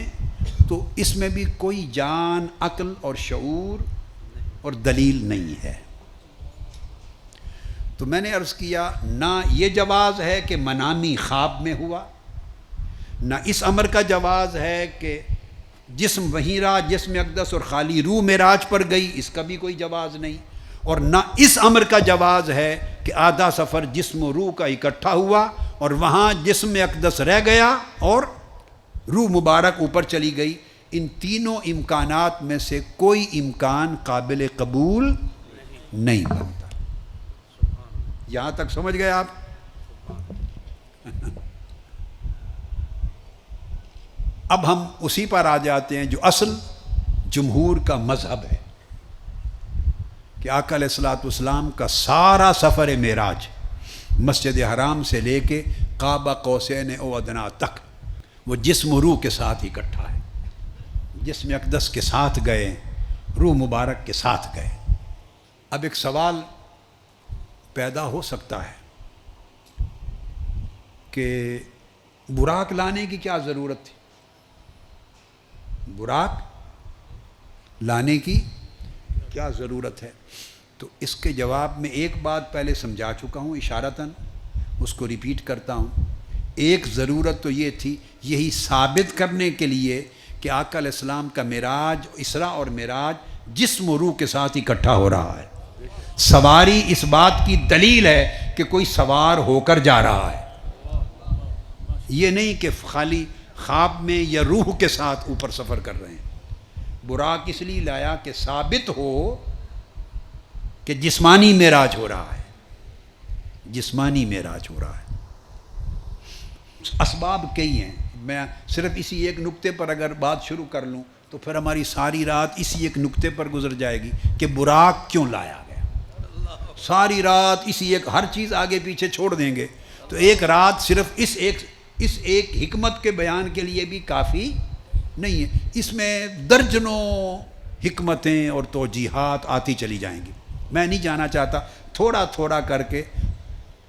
تو اس میں بھی کوئی جان، عقل اور شعور اور دلیل نہیں ہے۔ تو میں نے عرض کیا، نہ یہ جواز ہے کہ منامی خواب میں ہوا، نہ اس امر کا جواز ہے کہ جسم وہیں رہا، جسم اقدس اور خالی روح معراج پر گئی، اس کا بھی کوئی جواز نہیں، اور نہ اس امر کا جواز ہے کہ آدھا سفر جسم و روح کا اکٹھا ہوا اور وہاں جسم اقدس رہ گیا اور روح مبارک اوپر چلی گئی۔ ان تینوں امکانات میں سے کوئی امکان قابل قبول نہیں بنتا. یہاں تک سمجھ گئے آپ؟ اب ہم اسی پر آ جاتے ہیں جو اصل جمہور کا مذہب ہے کہ آقا علیہ الصلوۃ والسلام کا سارا سفر معراج مسجد حرام سے لے کے قاب قوسین او ادنا تک وہ جسم و روح کے ساتھ اکٹھا ہے. جسم اقدس کے ساتھ گئے، روح مبارک کے ساتھ گئے. اب ایک سوال پیدا ہو سکتا ہے کہ براق لانے کی کیا ضرورت تھی؟ براق لانے کی کیا ضرورت ہے؟ تو اس کے جواب میں ایک بات پہلے سمجھا چکا ہوں اشارتاً، اس کو ریپیٹ کرتا ہوں. ایک ضرورت تو یہ تھی، یہی ثابت کرنے کے لیے کہ آقا علیہ السلام کا معراج، اسراء اور معراج جسم و روح کے ساتھ اکٹھا ہو رہا ہے. سواری اس بات کی دلیل ہے کہ کوئی سوار ہو کر جا رہا ہے، یہ نہیں کہ خالی خواب میں یا روح کے ساتھ اوپر سفر کر رہے ہیں. براق اس لیے لایا کہ ثابت ہو کہ جسمانی معراج ہو رہا ہے، جسمانی معراج ہو رہا ہے. اسباب کئی ہیں، میں صرف اسی ایک نقطے پر اگر بات شروع کر لوں تو پھر ہماری ساری رات اسی ایک نقطے پر گزر جائے گی کہ براق کیوں لایا گیا. ساری رات اسی ایک، ہر چیز آگے پیچھے چھوڑ دیں گے تو ایک رات صرف اس ایک حکمت کے بیان کے لیے بھی کافی نہیں ہے. اس میں درجنوں حکمتیں اور توجیحات آتی چلی جائیں گی. میں نہیں جانا چاہتا، تھوڑا تھوڑا کر کے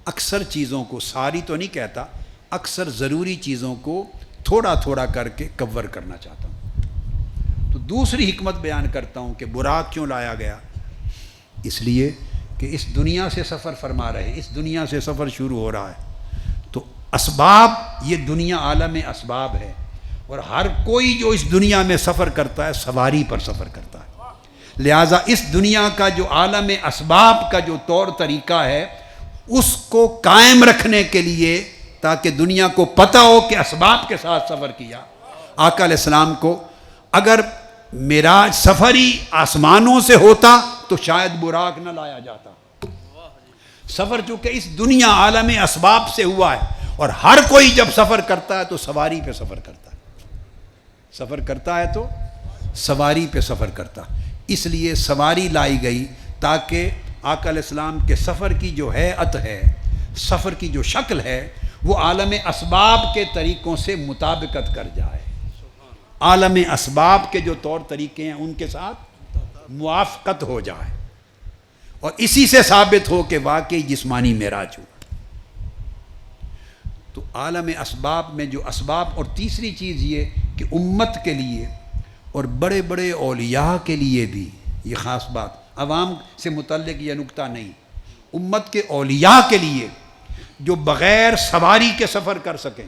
اکثر چیزوں کو، ساری تو نہیں کہتا، اکثر ضروری چیزوں کو تھوڑا تھوڑا کر کے کور کرنا چاہتا ہوں. تو دوسری حکمت بیان کرتا ہوں کہ براق کیوں لایا گیا. اس لیے کہ اس دنیا سے سفر فرما رہے ہیں، اس دنیا سے سفر شروع ہو رہا ہے تو اسباب، یہ دنیا عالم اسباب ہے اور ہر کوئی جو اس دنیا میں سفر کرتا ہے سواری پر سفر کرتا ہے. لہٰذا اس دنیا کا جو عالم اسباب کا جو طور طریقہ ہے اس کو قائم رکھنے کے لیے، تاکہ دنیا کو پتہ ہو کہ اسباب کے ساتھ سفر کیا. آقا علیہ السلام کو اگر معراج سفر ہی آسمانوں سے ہوتا تو شاید براق نہ لایا جاتا. سفر چونکہ اس دنیا عالم اسباب سے ہوا ہے اور ہر کوئی جب سفر کرتا ہے تو سواری پہ سفر کرتا ہے، سفر کرتا ہے تو سواری پہ سفر کرتا. اس لیے سواری لائی گئی تاکہ آقا علیہ السلام کے سفر کی جو ہیئت ہے، سفر کی جو شکل ہے، وہ عالم اسباب کے طریقوں سے مطابقت کر جائے. عالم اسباب کے جو طور طریقے ہیں ان کے ساتھ موافقت ہو جائے اور اسی سے ثابت ہو کہ واقعی جسمانی معراج ہوا. تو عالم اسباب میں جو اسباب، اور تیسری چیز یہ کہ امت کے لیے اور بڑے بڑے اولیاء کے لیے بھی یہ خاص بات، عوام سے متعلق یہ نکتہ نہیں، امت کے اولیاء کے لیے جو بغیر سواری کے سفر کر سکیں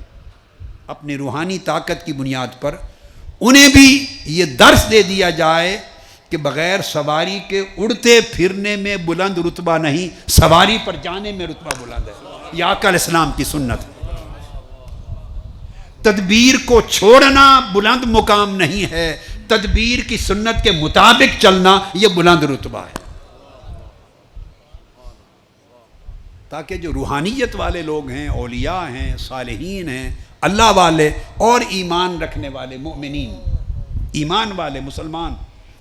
اپنی روحانی طاقت کی بنیاد پر، انہیں بھی یہ درس دے دیا جائے کہ بغیر سواری کے اڑتے پھرنے میں بلند رتبہ نہیں، سواری پر جانے میں رتبہ بلند ہے. یہ آقا علیہ السلام کی سنت ہے. تدبیر کو چھوڑنا بلند مقام نہیں ہے، تدبیر کی سنت کے مطابق چلنا یہ بلند رتبہ ہے. تاکہ جو روحانیت والے لوگ ہیں، اولیاء ہیں، صالحین ہیں، اللہ والے اور ایمان رکھنے والے مومنین، ایمان والے مسلمان،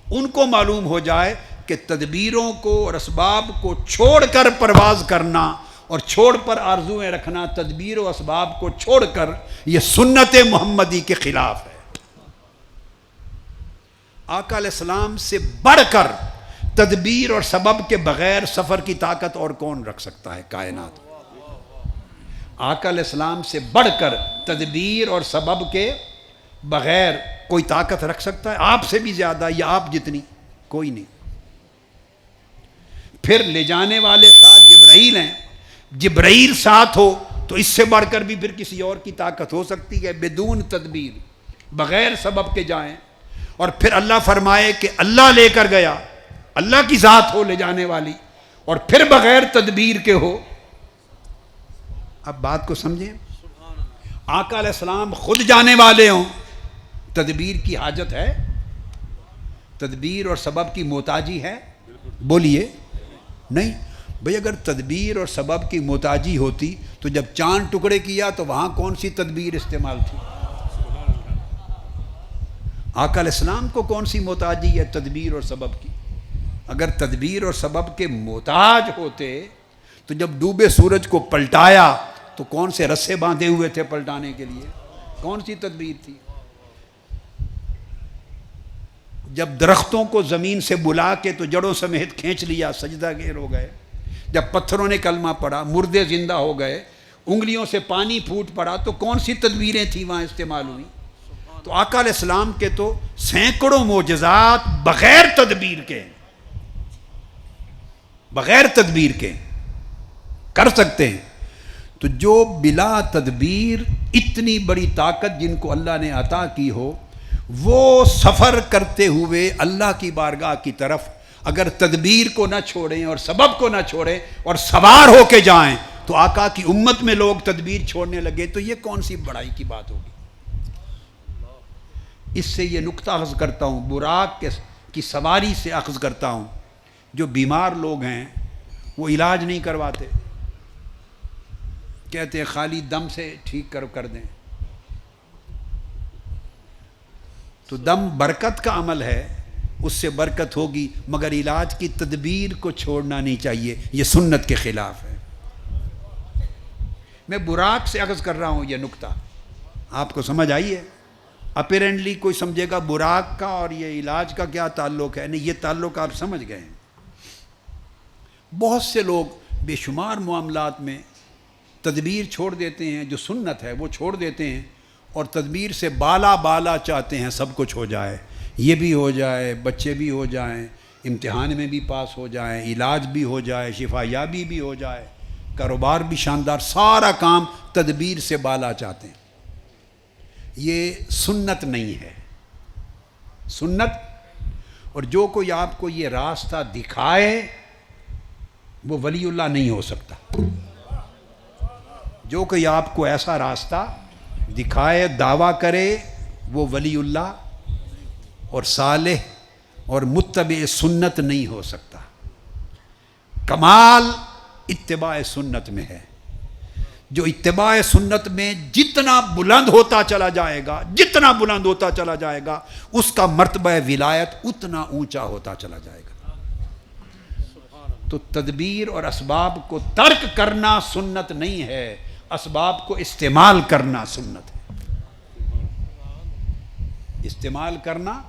ان کو معلوم ہو جائے کہ تدبیروں کو اور اسباب کو چھوڑ کر پرواز کرنا اور چھوڑ پر آرزویں رکھنا، تدبیر و اسباب کو چھوڑ کر، یہ سنت محمدی کے خلاف ہے. آقا علیہ السلام سے بڑھ کر تدبیر اور سبب کے بغیر سفر کی طاقت اور کون رکھ سکتا ہے کائنات؟ آقا علیہ السلام سے بڑھ کر تدبیر اور سبب کے بغیر کوئی طاقت رکھ سکتا ہے؟ آپ سے بھی زیادہ یا آپ جتنی؟ کوئی نہیں. پھر لے جانے والے ساتھ جبرائیل ہیں، جبرائیل ساتھ ہو تو اس سے بڑھ کر بھی پھر کسی اور کی طاقت ہو سکتی ہے؟ بدون تدبیر، بغیر سبب کے جائیں. اور پھر اللہ فرمائے کہ اللہ لے کر گیا، اللہ کی ذات ہو لے جانے والی، اور پھر بغیر تدبیر کے ہو. اب بات کو سمجھیں، آقا علیہ السلام خود جانے والے ہوں، تدبیر کی حاجت ہے؟ تدبیر اور سبب کی محتاجی ہے؟ بولیے نہیں بھئی، اگر تدبیر اور سبب کی محتاجی ہوتی تو جب چاند ٹکڑے کیا تو وہاں کون سی تدبیر استعمال تھی؟ آقا علیہ السلام کو کون سی محتاجی ہے تدبیر اور سبب کی؟ اگر تدبیر اور سبب کے محتاج ہوتے تو جب ڈوبے سورج کو پلٹایا تو کون سے رسے باندھے ہوئے تھے پلٹانے کے لیے؟ کون سی تدبیر تھی؟ جب درختوں کو زمین سے بلا کے تو جڑوں سمیت کھینچ لیا، سجدہ گیر ہو گئے، جب پتھروں نے کلمہ پڑھا، مردے زندہ ہو گئے، انگلیوں سے پانی پھوٹ پڑا، تو کون سی تدبیریں تھیں وہاں استعمال ہوئی؟ تو آقا علیہ السلام کے تو سینکڑوں معجزات بغیر تدبیر کے، بغیر تدبیر کے کر سکتے ہیں۔ تو جو بلا تدبیر اتنی بڑی طاقت جن کو اللہ نے عطا کی ہو، وہ سفر کرتے ہوئے اللہ کی بارگاہ کی طرف اگر تدبیر کو نہ چھوڑیں اور سبب کو نہ چھوڑیں اور سوار ہو کے جائیں، تو آقا کی امت میں لوگ تدبیر چھوڑنے لگے تو یہ کون سی بڑائی کی بات ہوگی؟ اس سے یہ نقطہ اخذ کرتا ہوں، براق کی سواری سے اخذ کرتا ہوں، جو بیمار لوگ ہیں وہ علاج نہیں کرواتے، کہتے ہیں خالی دم سے ٹھیک کر دیں۔ تو دم برکت کا عمل ہے، اس سے برکت ہوگی، مگر علاج کی تدبیر کو چھوڑنا نہیں چاہیے، یہ سنت کے خلاف ہے۔ میں براق سے اخذ کر رہا ہوں یہ نقطہ، آپ کو سمجھ آئی ہے؟ اپیرنٹلی کوئی سمجھے گا براق کا اور یہ علاج کا کیا تعلق ہے، نہیں، یہ تعلق آپ سمجھ گئے ہیں۔ بہت سے لوگ بے شمار معاملات میں تدبیر چھوڑ دیتے ہیں، جو سنت ہے وہ چھوڑ دیتے ہیں، اور تدبیر سے بالا چاہتے ہیں سب کچھ ہو جائے، یہ بھی ہو جائے، بچے بھی ہو جائیں، امتحان میں بھی پاس ہو جائیں، علاج بھی ہو جائے، شفا یابی بھی ہو جائے، کاروبار بھی شاندار، سارا کام تدبیر سے بالا چاہتے ہیں۔ یہ سنت نہیں ہے، سنت۔ اور جو کوئی آپ کو یہ راستہ دکھائے وہ ولی اللہ نہیں ہو سکتا۔ جو کوئی آپ کو ایسا راستہ دکھائے، دعویٰ کرے، وہ ولی اللہ اور صالح اور متبع سنت نہیں ہو سکتا۔ کمال اتباع سنت میں ہے۔ جو اتباع سنت میں جتنا بلند ہوتا چلا جائے گا، جتنا بلند ہوتا چلا جائے گا، اس کا مرتبہ ولایت اتنا اونچا ہوتا چلا جائے گا۔ تو تدبیر اور اسباب کو ترک کرنا سنت نہیں ہے، اسباب کو استعمال کرنا سنت ہے۔ استعمال کرنا۔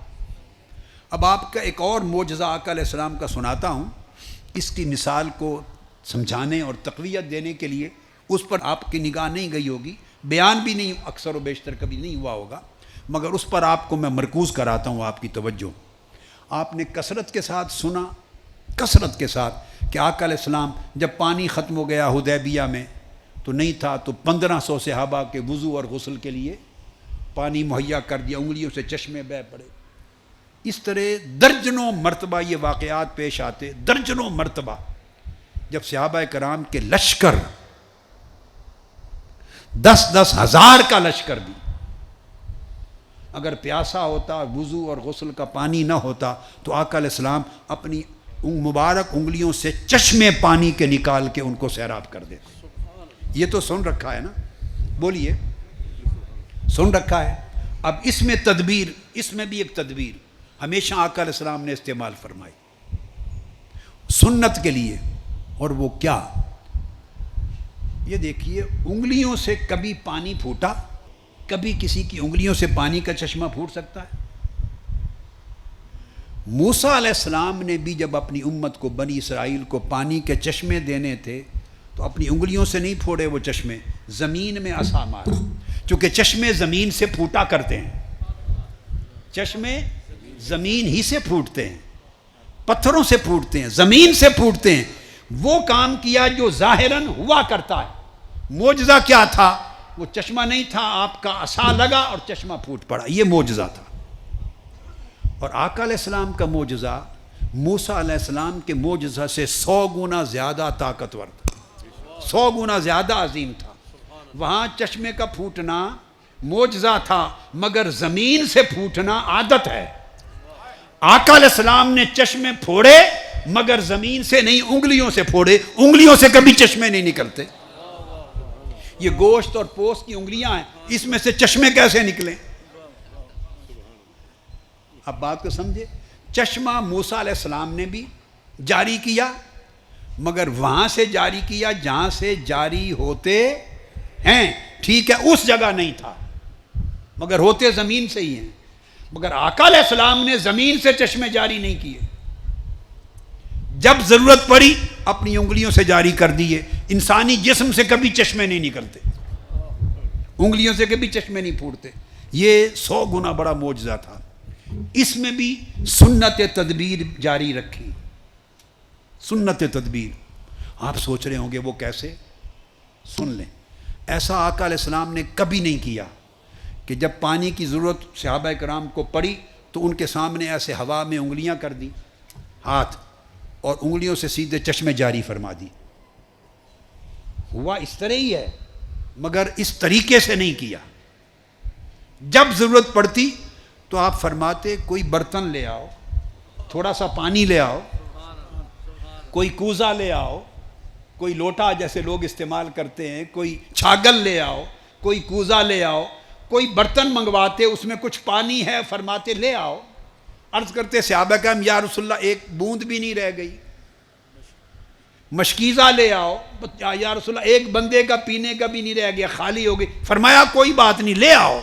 اب آپ کا ایک اور معجزہ آقا علیہ السلام کا سناتا ہوں، اس کی مثال کو سمجھانے اور تقویت دینے کے لیے۔ اس پر آپ کی نگاہ نہیں گئی ہوگی، بیان بھی نہیں اکثر و بیشتر کبھی نہیں ہوا ہوگا، مگر اس پر آپ کو میں مرکوز کراتا ہوں آپ کی توجہ۔ آپ نے کثرت کے ساتھ سنا، کثرت کے ساتھ، کہ آقا علیہ السلام جب پانی ختم ہو گیا حدیبیہ میں تو نہیں تھا، تو 1500 صحابہ کے وضو اور غسل کے لیے پانی مہیا کر دیا، انگلیوں سے چشمے بہہ پڑے۔ اس طرح درجنوں مرتبہ یہ واقعات پیش آتے، درجنوں مرتبہ، جب صحابہ کرام کے لشکر 10-10 ہزار کا لشکر بھی اگر پیاسا ہوتا، وضو اور غسل کا پانی نہ ہوتا، تو آقا علیہ السلام اپنی مبارک انگلیوں سے چشمے پانی کے نکال کے ان کو سیراب کر دیتے۔ یہ تو سن رکھا ہے نا، بولیے، سن رکھا ہے۔ اب اس میں تدبیر، اس میں بھی ایک تدبیر ہمیشہ آقا علیہ السلام نے استعمال فرمائی سنت کے لیے، اور وہ کیا؟ یہ دیکھیے، انگلیوں سے کبھی پانی پھوٹا؟ کبھی کسی کی انگلیوں سے پانی کا چشمہ پھوٹ سکتا ہے؟ موسیٰ علیہ السلام نے بھی جب اپنی امت کو، بنی اسرائیل کو پانی کے چشمے دینے تھے تو اپنی انگلیوں سے نہیں پھوڑے وہ چشمے، زمین میں عصا مارا، چونکہ چشمے زمین سے پھوٹا کرتے ہیں، چشمے زمین ہی سے پھوٹتے ہیں، پتھروں سے پھوٹتے ہیں، زمین سے پھوٹتے ہیں۔ وہ کام کیا جو ظاہراً ہوا کرتا ہے۔ معجزہ کیا تھا؟ وہ چشمہ نہیں تھا، آپ کا عصا لگا اور چشمہ پھوٹ پڑا، یہ معجزہ تھا۔ اور آقا علیہ السلام کا معجزہ موسیٰ علیہ السلام کے معجزہ سے 100 گنا زیادہ طاقتور تھا، 100 گنا زیادہ عظیم تھا۔ وہاں چشمے کا پھوٹنا معجزہ تھا مگر زمین سے پھوٹنا عادت ہے. آقا علیہ السلام نے چشمے پھوڑے مگر زمین سے نہیں، انگلیوں سے پھوڑے. انگلیوں سے کبھی چشمے نہیں نکلتے. یہ گوشت اور پوست کی انگلیاں ہیں، اس میں سے چشمے کیسے نکلیں؟ اب بات کو سمجھے. چشمہ موسیٰ علیہ السلام نے بھی جاری کیا مگر وہاں سے جاری کیا جہاں سے جاری ہوتے ہیں، ٹھیک ہے، اس جگہ نہیں تھا مگر ہوتے زمین سے ہی ہیں. مگر آقا علیہ السلام نے زمین سے چشمے جاری نہیں کیے، جب ضرورت پڑی اپنی انگلیوں سے جاری کر دیے. انسانی جسم سے کبھی چشمے نہیں نکلتے، انگلیوں سے کبھی چشمے نہیں پھوٹتے. یہ 100 گنا بڑا معجزہ تھا. اس میں بھی سنت تدبیر جاری رکھی. سنت تدبیر آپ سوچ رہے ہوں گے وہ کیسے؟ سن لیں. ایسا آقا علیہ السلام نے کبھی نہیں کیا کہ جب پانی کی ضرورت صحابہ کرام کو پڑی تو ان کے سامنے ایسے ہوا میں انگلیاں کر دی، ہاتھ، اور انگلیوں سے سیدھے چشمے جاری فرما دی. ہوا اس طرح ہی ہے مگر اس طریقے سے نہیں کیا. جب ضرورت پڑتی تو آپ فرماتے کوئی برتن لے آؤ، تھوڑا سا پانی لے آؤ، کوئی کوزہ لے آؤ، کوئی لوٹا جیسے لوگ استعمال کرتے ہیں، کوئی چھاگل لے آؤ، کوئی کوزہ لے آؤ، کوئی برتن منگواتے اس میں کچھ پانی ہے، فرماتے لے آؤ. عرض کرتے صحابہ کرام یا رسول اللہ ایک بوند بھی نہیں رہ گئی. مشکیزہ لے آؤ، یا رسول اللہ ایک بندے کا پینے کا بھی نہیں رہ گیا، خالی ہو گئی. فرمایا کوئی بات نہیں، لے آؤ.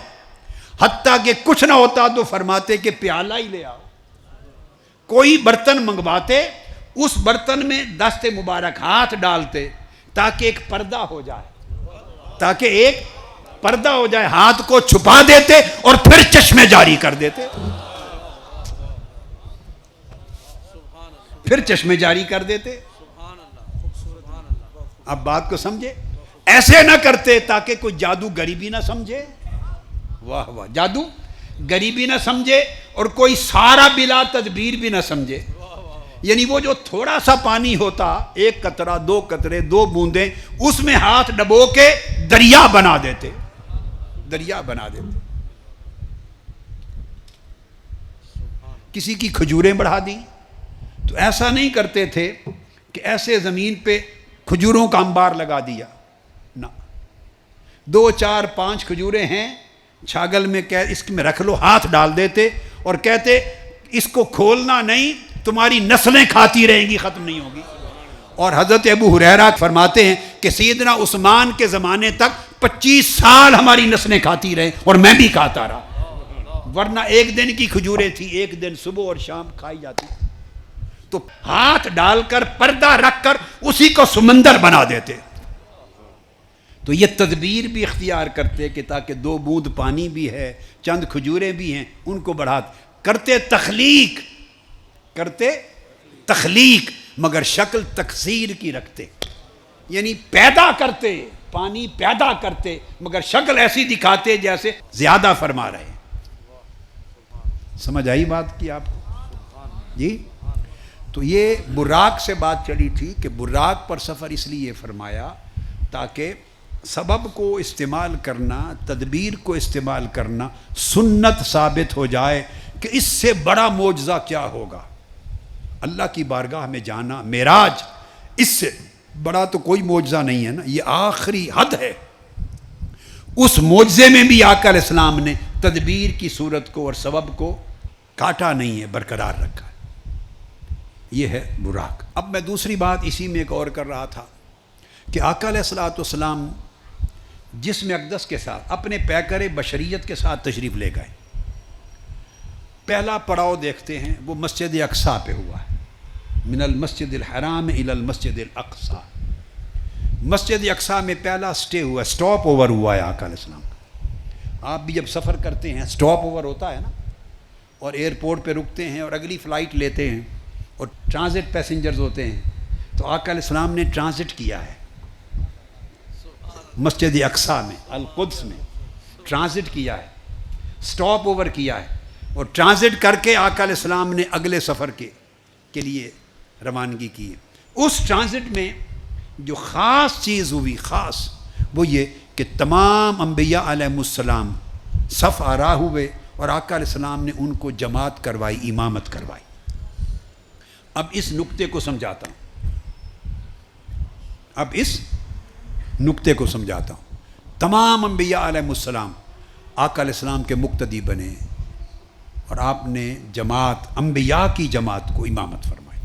حتیٰ کہ کچھ نہ ہوتا تو فرماتے کہ پیالہ ہی لے آؤ. کوئی برتن منگواتے اس برتن میں دست مبارک ہاتھ ڈالتے تاکہ ایک پردہ ہو جائے، ہاتھ کو چھپا دیتے اور پھر چشمے جاری کر دیتے. اب بات کو سمجھے. ایسے نہ کرتے تاکہ کوئی جادو غریبی نہ سمجھے. واہ واہ، جادو غریبی نہ سمجھے اور کوئی سارا بلا تدبیر بھی نہ سمجھے. یعنی وہ جو تھوڑا سا پانی ہوتا، ایک قطرہ، 2 قطرے، 2 بوندیں، اس میں ہاتھ ڈبو کے دریا بنا دیتے. کسی کی کھجوریں بڑھا دی تو ایسا نہیں کرتے تھے کہ ایسے زمین پہ کھجوروں کا انبار لگا دیا. نہ، 2 4 5 کھجوریں ہیں چھاگل میں، اس میں رکھ لو، ہاتھ ڈال دیتے اور کہتے اس کو کھولنا نہیں، تمہاری نسلیں کھاتی رہیں گی، ختم نہیں ہوگی. اور حضرت ابو ہریرہ فرماتے ہیں کہ سیدنا عثمان کے زمانے تک 25 سال ہماری نسلیں کھاتی رہیں اور میں بھی کھاتا رہا، ورنہ ایک دن کی کھجوریں تھی، ایک دن صبح اور شام کھائی جاتی. تو ہاتھ ڈال کر پردہ رکھ کر اسی کو سمندر بنا دیتے. تو یہ تدبیر بھی اختیار کرتے کہ تاکہ 2 بوند پانی بھی ہے، چند کھجوریں بھی ہیں، ان کو بڑھاتے. کرتے تخلیق مگر شکل تکثیر کی رکھتے. یعنی پیدا کرتے، پانی پیدا کرتے مگر شکل ایسی دکھاتے جیسے زیادہ فرما رہے ہیں. سمجھ آئی بات کی آپ کو؟ جی. تو یہ براق سے بات چلی تھی کہ براق پر سفر اس لیے فرمایا تاکہ سبب کو استعمال کرنا، تدبیر کو استعمال کرنا سنت ثابت ہو جائے کہ اس سے بڑا معجزہ کیا ہوگا. اللہ کی بارگاہ میں جانا، معراج، اس سے بڑا تو کوئی معجزہ نہیں ہے نا، یہ آخری حد ہے. اس معجزے میں بھی آقا علیہ السلام نے تدبیر کی صورت کو اور سبب کو کاٹا نہیں ہے، برقرار رکھا. یہ ہے براق. اب میں دوسری بات اسی میں ایک اور کر رہا تھا کہ آقا علیہ السلام جسم اقدس کے ساتھ اپنے پیکر بشریت کے ساتھ تشریف لے گئے. پہلا پڑاؤ دیکھتے ہیں وہ مسجد اقصیٰ پہ ہوا ہے. من المسجد الحرام الی المسجد الاقصیٰ. مسجد اقصیٰ میں پہلا سٹے ہوا، سٹاپ اوور ہوا ہے آقا علیہ السلام کا. آپ بھی جب سفر کرتے ہیں سٹاپ اوور ہوتا ہے نا، اور ایئرپورٹ پہ رکتے ہیں اور اگلی فلائٹ لیتے ہیں اور ٹرانزٹ پیسنجرز ہوتے ہیں، تو آقا علیہ السلام نے ٹرانزٹ کیا ہے مسجد اقصیٰ میں، القدس میں ٹرانزٹ کیا ہے، سٹاپ اوور کیا ہے، اور ٹرانزٹ کر کے آقا علیہ السلام نے اگلے سفر کے لیے روانگی کی. اس ٹرانزٹ میں جو خاص چیز ہوئی، خاص، وہ یہ کہ تمام انبیاء علیہ السلام صف آرا ہوئے اور آقا علیہ السلام نے ان کو جماعت کروائی، امامت کروائی۔ اب اس نقطے کو سمجھاتا ہوں، تمام انبیاء علیہ السلام آقا علیہ السلام کے مقتدی بنے اور آپ نے جماعت، انبیاء کی جماعت کو امامت فرمائی۔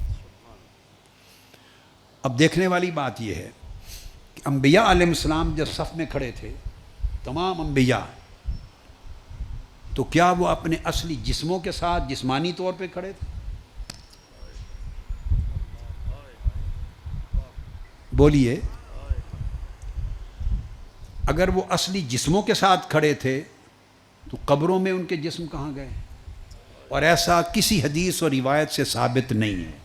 اب دیکھنے والی بات یہ ہے کہ انبیاء علیہ السلام جب صف میں کھڑے تھے، تمام انبیاء، تو کیا وہ اپنے اصلی جسموں کے ساتھ جسمانی طور پہ کھڑے تھے؟ بولیے، اگر وہ اصلی جسموں کے ساتھ کھڑے تھے تو قبروں میں ان کے جسم کہاں گئے؟ اور ایسا کسی حدیث اور روایت سے ثابت نہیں ہے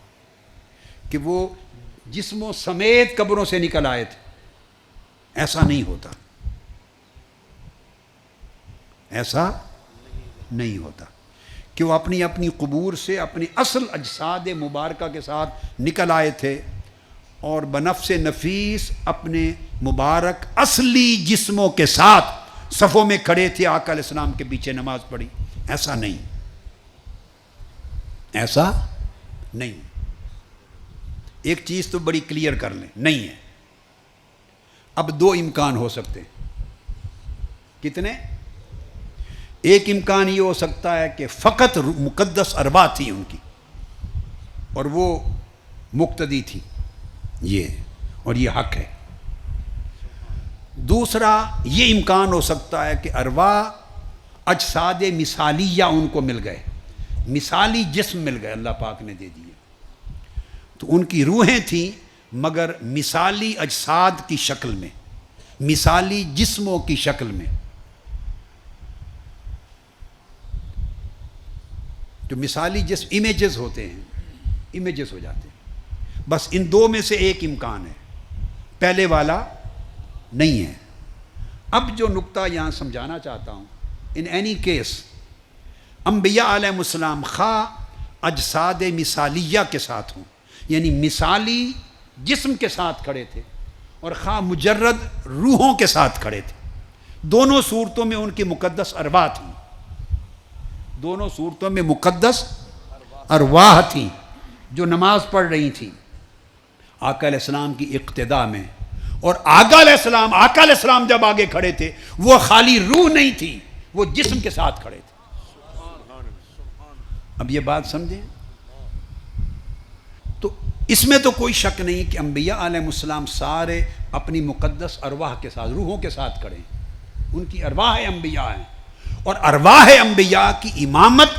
کہ وہ جسموں سمیت قبروں سے نکل آئے تھے۔ ایسا نہیں ہوتا، ایسا نہیں ہوتا کہ وہ اپنی اپنی قبور سے اپنی اصل اجساد مبارکہ کے ساتھ نکل آئے تھے اور بنفس نفیس اپنے مبارک اصلی جسموں کے ساتھ صفوں میں کھڑے تھے، آقا علیہ السلام کے پیچھے نماز پڑھی۔ ایسا نہیں، ایسا نہیں۔ ایک چیز تو بڑی کلیئر کر لیں، نہیں ہے۔ اب دو امکان ہو سکتے ہیں۔ کتنے؟ ایک امکان یہ ہو سکتا ہے کہ فقط مقدس ارواح تھی ان کی اور وہ مقتدی تھی، یہ اور یہ حق ہے۔ دوسرا یہ امکان ہو سکتا ہے کہ ارواح اجساد مثالیہ ان کو مل گئے، مثالی جسم مل گئے، اللہ پاک نے دے دیے، تو ان کی روحیں تھیں مگر مثالی اجساد کی شکل میں، مثالی جسموں کی شکل میں۔ جو مثالی جسم امیجز ہوتے ہیں، امیجز ہو جاتے ہیں۔ بس ان دو میں سے ایک امکان ہے، پہلے والا نہیں ہے۔ اب جو نقطہ یہاں سمجھانا چاہتا ہوں، ان اینی کیس انبیاء علیہ السلام خواہ اجساد مثالیہ کے ساتھ ہوں، یعنی مثالی جسم کے ساتھ کھڑے تھے، اور خواہ مجرد روحوں کے ساتھ کھڑے تھے، دونوں صورتوں میں ان کی مقدس ارواح تھیں، دونوں صورتوں میں مقدس ارواح تھیں جو نماز پڑھ رہی تھیں آقا علیہ السلام کی اقتداء میں۔ اور آقا علیہ السلام جب آگے کھڑے تھے وہ خالی روح نہیں تھی، وہ جسم کے ساتھ کھڑے تھے۔ اب یہ بات سمجھیں، تو اس میں تو کوئی شک نہیں کہ انبیاء علیہ السلام سارے اپنی مقدس ارواح کے ساتھ، روحوں کے ساتھ کھڑے ہیں، ان کی ارواح انبیاء ہیں، اور ارواح انبیاء کی امامت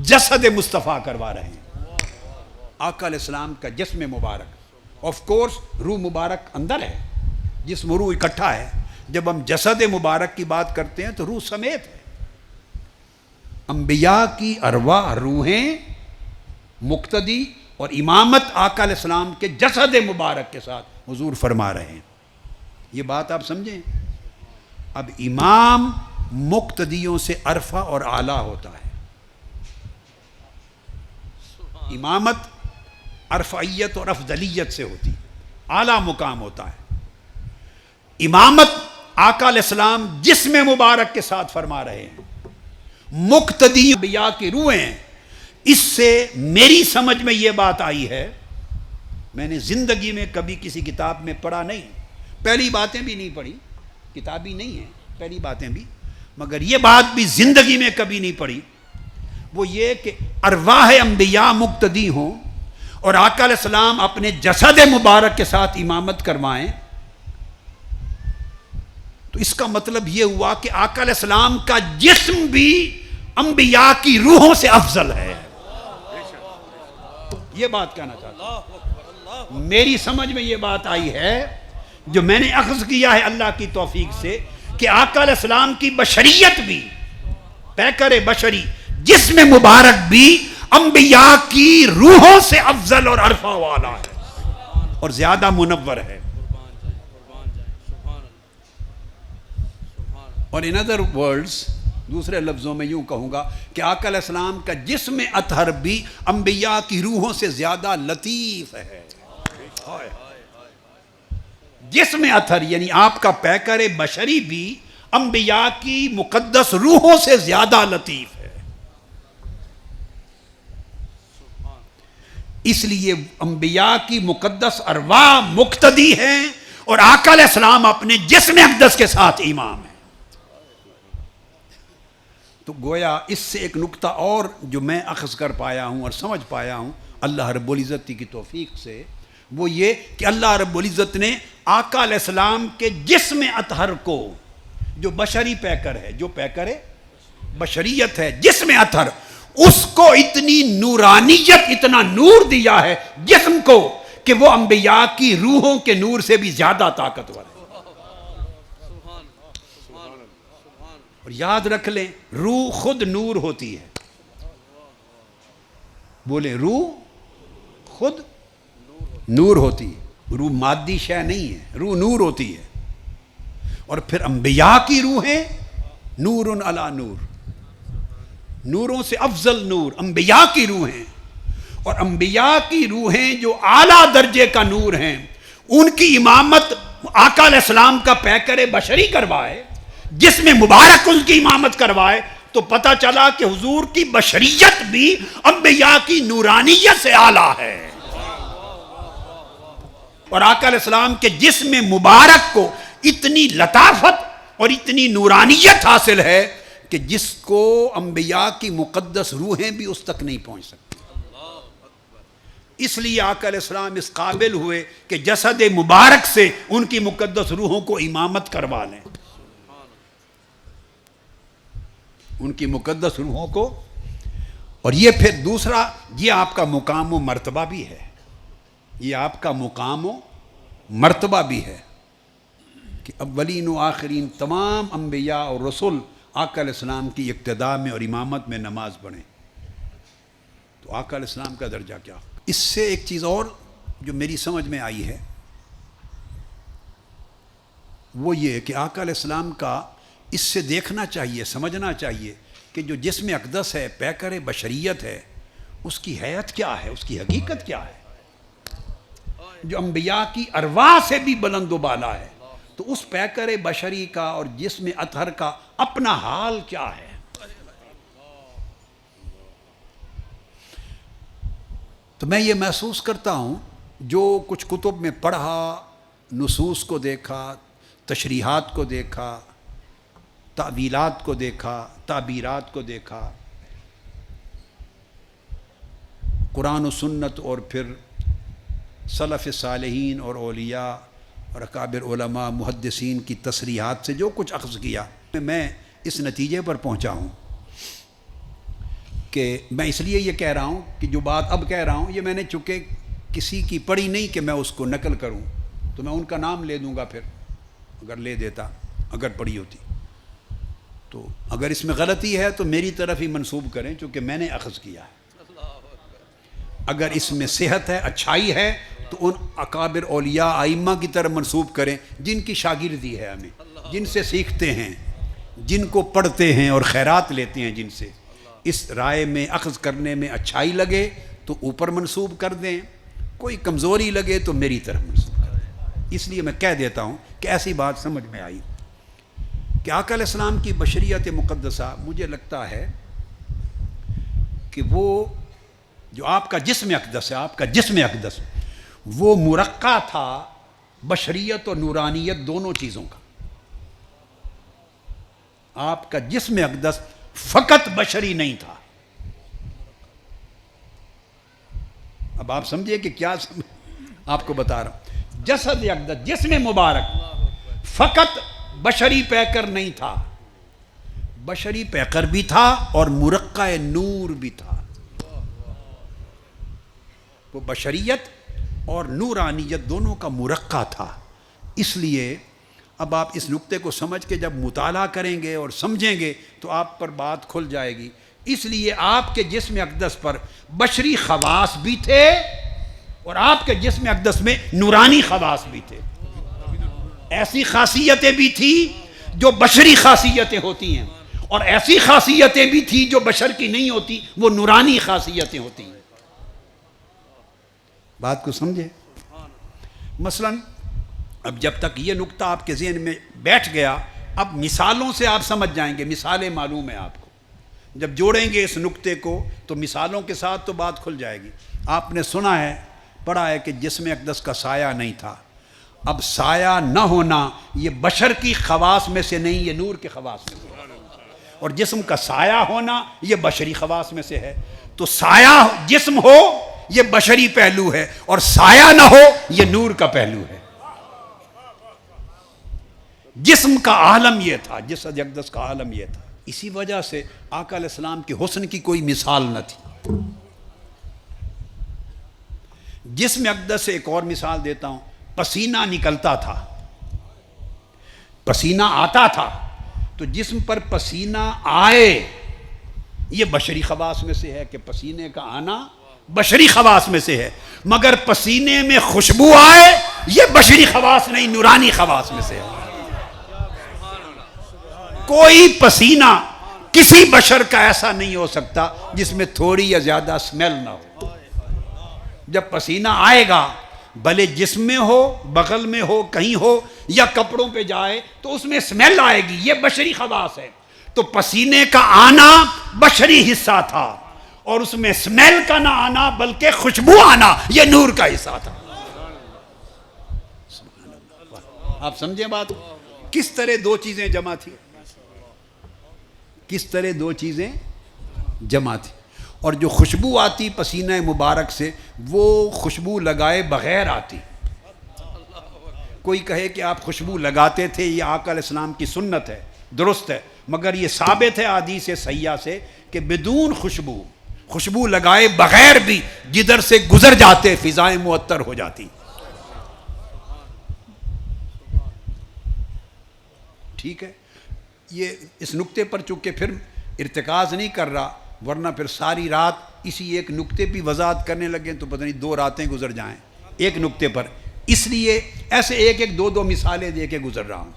جسد مصطفیٰ کروا رہے ہیں۔ آقا علیہ السلام کا جسم مبارک، آف کورس روح مبارک اندر ہے، جسم و روح اکٹھا ہے۔ جب ہم جسد مبارک کی بات کرتے ہیں تو روح سمیت ہے۔ انبیاء کی ارواح، روحیں، مقتدی اور امامت آقا علیہ السلام کے جسد مبارک کے ساتھ حضور فرما رہے ہیں۔ یہ بات آپ سمجھیں۔ اب امام مقتدیوں سے عرفہ اور اعلیٰ ہوتا ہے۔ امامت عرفیت اور افضلیت سے ہوتی، اعلیٰ مقام ہوتا ہے۔ امامت آقا علیہ السلام جسم مبارک کے ساتھ فرما رہے ہیں، مقتدی انبیاء کی روحیں۔ اس سے میری سمجھ میں یہ بات آئی ہے، میں نے زندگی میں کبھی کسی کتاب میں پڑھا نہیں، پہلی باتیں بھی نہیں پڑھی، کتابی نہیں ہیں پہلی باتیں بھی، مگر یہ بات بھی زندگی میں کبھی نہیں پڑھی، وہ یہ کہ ارواح انبیاء مقتدی ہوں اور آقا علیہ السلام اپنے جسد مبارک کے ساتھ امامت کروائیں، تو اس کا مطلب یہ ہوا کہ آقا علیہ السلام کا جسم بھی انبیاء کی روحوں سے افضل ہے۔ یہ بات کہنا چاہتا ہوں، میری سمجھ میں یہ بات آئی ہے جو میں نے اخذ کیا ہے اللہ کی توفیق سے، کہ آقا علیہ السلام کی بشریت بھی، پیکر بشری جسم مبارک بھی انبیاء کی روحوں سے افضل اور عرفہ والا ہے اور زیادہ منور ہے۔ اور ان ادر ورڈز، دوسرے لفظوں میں یوں کہوں گا کہ آقا علیہ السلام کا جسم اطہر بھی انبیاء کی روحوں سے زیادہ لطیف ہے۔ جسم اطہر یعنی آپ کا پیکر بشری بھی انبیاء کی مقدس روحوں سے زیادہ لطیف ہے. اس لیے انبیاء کی مقدس ارواح مقتدی ہیں اور آقا علیہ السلام اپنے جسم اقدس کے ساتھ امام ہیں. تو گویا اس سے ایک نقطہ اور جو میں اخذ کر پایا ہوں اور سمجھ پایا ہوں اللہ رب العزت کی توفیق سے، وہ یہ کہ اللہ رب العزت نے آقا علیہ السلام کے جسم اطہر کو، جو بشری پیکر ہے، جو پیکر ہے بشریت ہے، جسم اطہر، اس کو اتنی نورانیت، اتنا نور دیا ہے جسم کو کہ وہ انبیاء کی روحوں کے نور سے بھی زیادہ طاقتور ہے. اور یاد رکھ لیں، روح خود نور ہوتی ہے. بولے، روح خود نور ہوتی ہے. روح مادی شے نہیں ہے، روح نور ہوتی ہے. اور پھر انبیاء کی روحیں نور علی نور، نوروں سے افضل نور انبیاء کی روحیں. اور انبیاء کی روحیں جو اعلیٰ درجے کا نور ہیں، ان کی امامت آقا علیہ السلام کا پیکر بشری کروائے، جس میں مبارک ان کی امامت کروائے، تو پتہ چلا کہ حضور کی بشریت بھی انبیاء کی نورانیت سے اعلیٰ ہے. اور آقا علیہ السلام کے جسم مبارک کو اتنی لطافت اور اتنی نورانیت حاصل ہے کہ جس کو انبیاء کی مقدس روحیں بھی اس تک نہیں پہنچ سکتی. اس لیے آقا علیہ السلام اس قابل ہوئے کہ جسد مبارک سے ان کی مقدس روحوں کو امامت کروا لیں، ان کی مقدس روحوں کو. اور یہ پھر دوسرا، یہ آپ کا مقام و مرتبہ بھی ہے، یہ آپ کا مقام و مرتبہ بھی ہے کہ اولین و آخرین تمام انبیاء اور رسول آقا علیہ السلام کی اقتداء میں اور امامت میں نماز پڑھیں. تو آقا علیہ السلام کا درجہ کیا؟ اس سے ایک چیز اور جو میری سمجھ میں آئی ہے وہ یہ کہ آقا علیہ السلام کا اس سے دیکھنا چاہیے، سمجھنا چاہیے کہ جو جسم اقدس ہے، پیکر بشریت ہے، اس کی حیت کیا ہے، اس کی حقیقت کیا ہے، جو انبیاء کی ارواح سے بھی بلند و بالا ہے. تو اس پیکر بشری کا اور جسم اطہر کا اپنا حال کیا ہے؟ تو میں یہ محسوس کرتا ہوں، جو کچھ کتب میں پڑھا، نصوص کو دیکھا، تشریحات کو دیکھا، تعویلات کو دیکھا، تعبیرات کو دیکھا، قرآن و سنت اور پھر سلف صالحین اور اولیاء اور اکابر علماء محدثین کی تصریحات سے جو کچھ اخذ کیا، میں اس نتیجے پر پہنچا ہوں کہ میں اس لیے یہ کہہ رہا ہوں کہ جو بات اب کہہ رہا ہوں یہ میں نے چونکہ کسی کی پڑھی نہیں کہ میں اس کو نقل کروں، تو میں ان کا نام لے دوں گا پھر، اگر لے دیتا، اگر پڑھی ہوتی. تو اگر اس میں غلطی ہے تو میری طرف ہی منسوب کریں چونکہ میں نے اخذ کیا ہے. اگر اس میں صحت ہے، اچھائی ہے، تو ان اکابر اولیاء ائمہ کی طرف منسوب کریں جن کی شاگردی ہے ہمیں، جن سے سیکھتے ہیں، جن کو پڑھتے ہیں اور خیرات لیتے ہیں جن سے. اس رائے میں اخذ کرنے میں اچھائی لگے تو اوپر منسوب کر دیں، کوئی کمزوری لگے تو میری طرف منسوب کر دیں. اس لیے میں کہہ دیتا ہوں کہ ایسی بات سمجھ میں آئی کہ آقا علیہ السلام کی بشریت مقدسہ، مجھے لگتا ہے کہ وہ جو آپ کا جسم اقدس ہے، آپ کا جسم اقدس، وہ مرقع تھا بشریت اور نورانیت دونوں چیزوں کا. آپ کا جسم اقدس فقط بشری نہیں تھا. اب آپ سمجھے کہ کیا آپ کو بتا رہا ہوں. جسد اقدس، جسم مبارک فقط بشری پیکر نہیں تھا، بشری پیکر بھی تھا اور مرقع نور بھی تھا. وہ بشریت اور نورانیت دونوں کا مرقع تھا. اس لیے اب آپ اس نقطے کو سمجھ کے جب مطالعہ کریں گے اور سمجھیں گے تو آپ پر بات کھل جائے گی. اس لیے آپ کے جسم اقدس پر بشری خواص بھی تھے اور آپ کے جسم اقدس میں نورانی خواص بھی تھے. ایسی خاصیتیں بھی تھیں جو بشری خاصیتیں ہوتی ہیں اور ایسی خاصیتیں بھی تھیں جو بشر کی نہیں ہوتی، وہ نورانی خاصیتیں ہوتی ہیں. بات کو سمجھے؟ مثلا اب جب تک یہ نقطہ آپ کے ذہن میں بیٹھ گیا اب مثالوں سے آپ سمجھ جائیں گے، مثالیں معلوم ہیں آپ کو، جب جوڑیں گے اس نقطے کو تو مثالوں کے ساتھ تو بات کھل جائے گی۔ آپ نے سنا ہے، پڑھا ہے کہ جسم اقدس کا سایہ نہیں تھا، اب سایہ نہ ہونا یہ بشر کی خواص میں سے نہیں، یہ نور کے خواص میں سے ہے، اور جسم کا سایہ ہونا یہ بشری خواص میں سے ہے۔ تو سایہ جسم ہو یہ بشری پہلو ہے، اور سایہ نہ ہو یہ نور کا پہلو ہے۔ جسم کا عالم یہ تھا، جسد اقدس کا عالم یہ تھا، اسی وجہ سے آقا علیہ السلام کے حسن کی کوئی مثال نہ تھی۔ جسم اقدس سے ایک اور مثال دیتا ہوں، پسینہ نکلتا تھا، پسینہ آتا تھا، تو جسم پر پسینہ آئے یہ بشری خواص میں سے ہے کہ پسینے کا آنا بشری خواص میں سے ہے، مگر پسینے میں خوشبو آئے یہ بشری خواص نہیں، نورانی خواص میں سے ہے۔ کوئی پسینہ کسی بشر کا ایسا نہیں ہو سکتا جس میں تھوڑی یا زیادہ سمیل نہ ہو۔ جب پسینہ آئے گا بھلے جسم میں ہو، بغل میں ہو، کہیں ہو، یا کپڑوں پہ جائے تو اس میں سمیل آئے گی، یہ بشری خواص ہے۔ تو پسینے کا آنا بشری حصہ تھا، اور اس میں سمیل کا نہ آنا بلکہ خوشبو آنا یہ نور کا حصہ تھا۔ آپ سمجھیں بات؟ کس طرح دو چیزیں جمع تھی، کس طرح دو چیزیں جمع تھی، اور جو خوشبو آتی پسینہ مبارک سے وہ خوشبو لگائے بغیر آتی۔ کوئی کہے کہ آپ خوشبو لگاتے تھے، یہ آقا علیہ السلام کی سنت ہے، درست ہے، مگر یہ ثابت ہے حدیث صحیحہ سے کہ بدون خوشبو لگائے بغیر بھی جدھر سے گزر جاتے فضائیں معطر ہو جاتی۔ ٹھیک ہے، یہ اس نقطے پر چونکہ پھر ارتکاز نہیں کر رہا، ورنہ پھر ساری رات اسی ایک نقطے پہ وضاحت کرنے لگے تو پتہ نہیں 2 راتیں گزر جائیں ایک نقطے پر، اس لیے ایسے ایک 2 مثالیں دے کے گزر رہا ہوں۔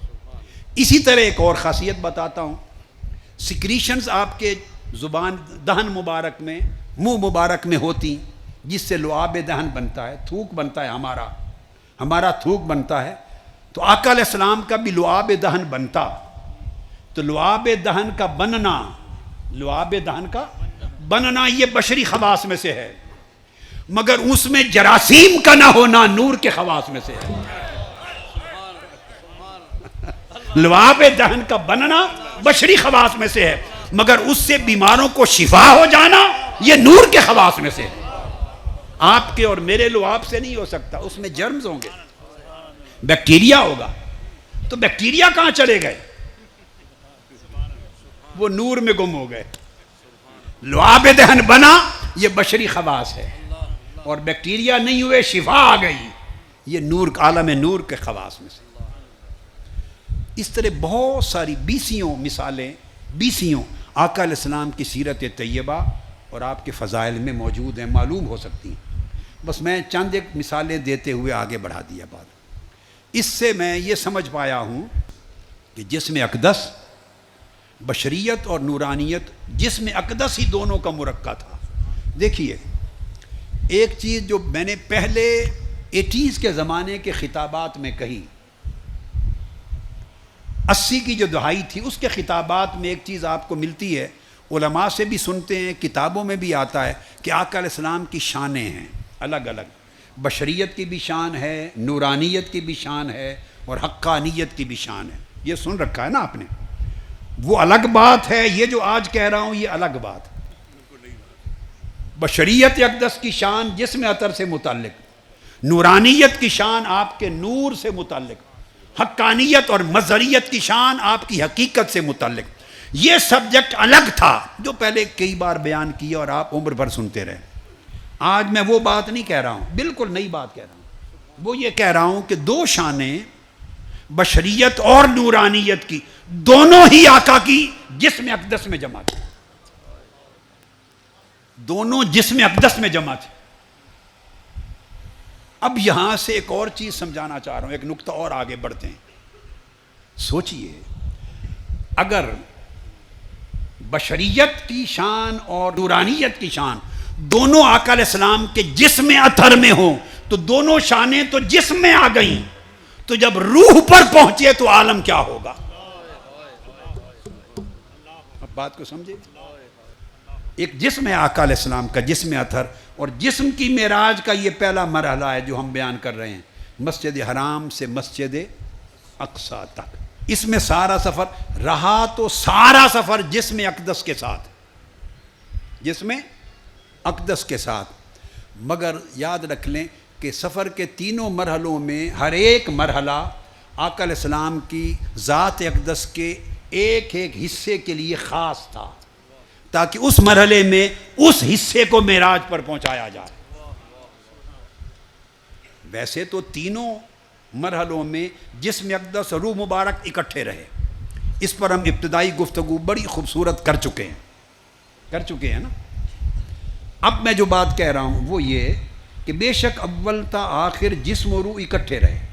اسی طرح ایک اور خاصیت بتاتا ہوں، سیکریشنز آپ کے زبان دہن مبارک میں، منہ مبارک میں ہوتی، جس سے لعاب دہن بنتا ہے، تھوک بنتا ہے، ہمارا تھوک بنتا ہے، تو آقا علیہ السلام کا بھی لعاب دہن بنتا، تو لعاب دہن کا بننا یہ بشری خواص میں سے ہے، مگر اس میں جراثیم کا نہ ہونا نور کے خواص میں سے ہے۔ لعاب دہن کا بننا بشری خواص میں سے ہے، مگر اس سے بیماروں کو شفا ہو جانا یہ نور کے خواص میں سے ہے۔ آپ کے اور میرے لعاب سے نہیں ہو سکتا، اس میں جرمز ہوں گے، بیکٹیریا ہوگا، تو بیکٹیریا کہاں چلے گئے؟ وہ نور میں گم ہو گئے۔ لعاب دہن بنا یہ بشری خواص ہے، اور بیکٹیریا نہیں ہوئے، شفا آ گئی، یہ نور، عالم نور کے خواص میں سے۔ اس طرح بہت ساری بیسیوں مثالیں، بیسیوں آقا علیہ السلام کی سیرت طیبہ اور آپ کے فضائل میں موجود ہیں، معلوم ہو سکتی ہیں، بس میں چند ایک مثالیں دیتے ہوئے آگے بڑھا دیا بات۔ اس سے میں یہ سمجھ پایا ہوں کہ جسم اقدس، بشریت اور نورانیت، جسم اقدس ہی دونوں کا مرکب تھا۔ دیکھیے ایک چیز جو میں نے پہلے 80s کے زمانے کے خطابات میں کہی، 80 کی جو دہائی تھی اس کے خطابات میں ایک چیز آپ کو ملتی ہے، علماء سے بھی سنتے ہیں، کتابوں میں بھی آتا ہے کہ آقا علیہ السلام کی شانیں ہیں الگ الگ، بشریت کی بھی شان ہے، نورانیت کی بھی شان ہے، اور حقانیت کی بھی شان ہے۔ یہ سن رکھا ہے نا آپ نے؟ وہ الگ بات ہے، یہ جو آج کہہ رہا ہوں یہ الگ بات ہے۔ بشریت اقدس کی شان جسم اطہر سے متعلق، نورانیت کی شان آپ کے نور سے متعلق، حقانیت اور مظہریت کی شان آپ کی حقیقت سے متعلق۔ یہ سبجیکٹ الگ تھا جو پہلے کئی بار بیان کیا اور آپ عمر بھر سنتے رہے۔ آج میں وہ بات نہیں کہہ رہا ہوں، بالکل نئی بات کہہ رہا ہوں۔ وہ یہ کہہ رہا ہوں کہ 2 شانیں بشریت اور نورانیت کی دونوں ہی آقا کی جسم اقدس میں جمع تھی، دونوں جسم اقدس میں جمع تھی۔ اب یہاں سے ایک اور چیز سمجھانا چاہ رہا ہوں، ایک نقطہ اور آگے بڑھتے ہیں۔ سوچئے اگر بشریت کی شان اور نورانیت کی شان دونوں آقا علیہ السلام کے جسم اطہر میں ہوں تو دونوں شانیں تو جسم میں آ گئیں، تو جب روح پر پہنچے تو عالم کیا ہوگا؟ بات کو سمجھے؟ ایک جسم ہے آقا علیہ السلام کا، جسم اطہر، اور جسم کی معراج کا یہ پہلا مرحلہ ہے جو ہم بیان کر رہے ہیں، مسجد حرام سے مسجد اقصیٰ تک۔ اس میں سارا سفر رہا، تو سارا سفر جسم اقدس کے ساتھ، جسم اقدس کے ساتھ، مگر یاد رکھ لیں کہ سفر کے تینوں مرحلوں میں ہر ایک مرحلہ آقا علیہ السلام کی ذات اقدس کے ایک ایک حصے کے لیے خاص تھا، تاکہ اس مرحلے میں اس حصے کو معراج پر پہنچایا جائے۔ ویسے تو تینوں مرحلوں میں جسم اقدس اور روح مبارک اکٹھے رہے، اس پر ہم ابتدائی گفتگو بڑی خوبصورت کر چکے ہیں نا۔ اب میں جو بات کہہ رہا ہوں وہ یہ کہ بے شک اول تا آخر جسم و روح اکٹھے رہے،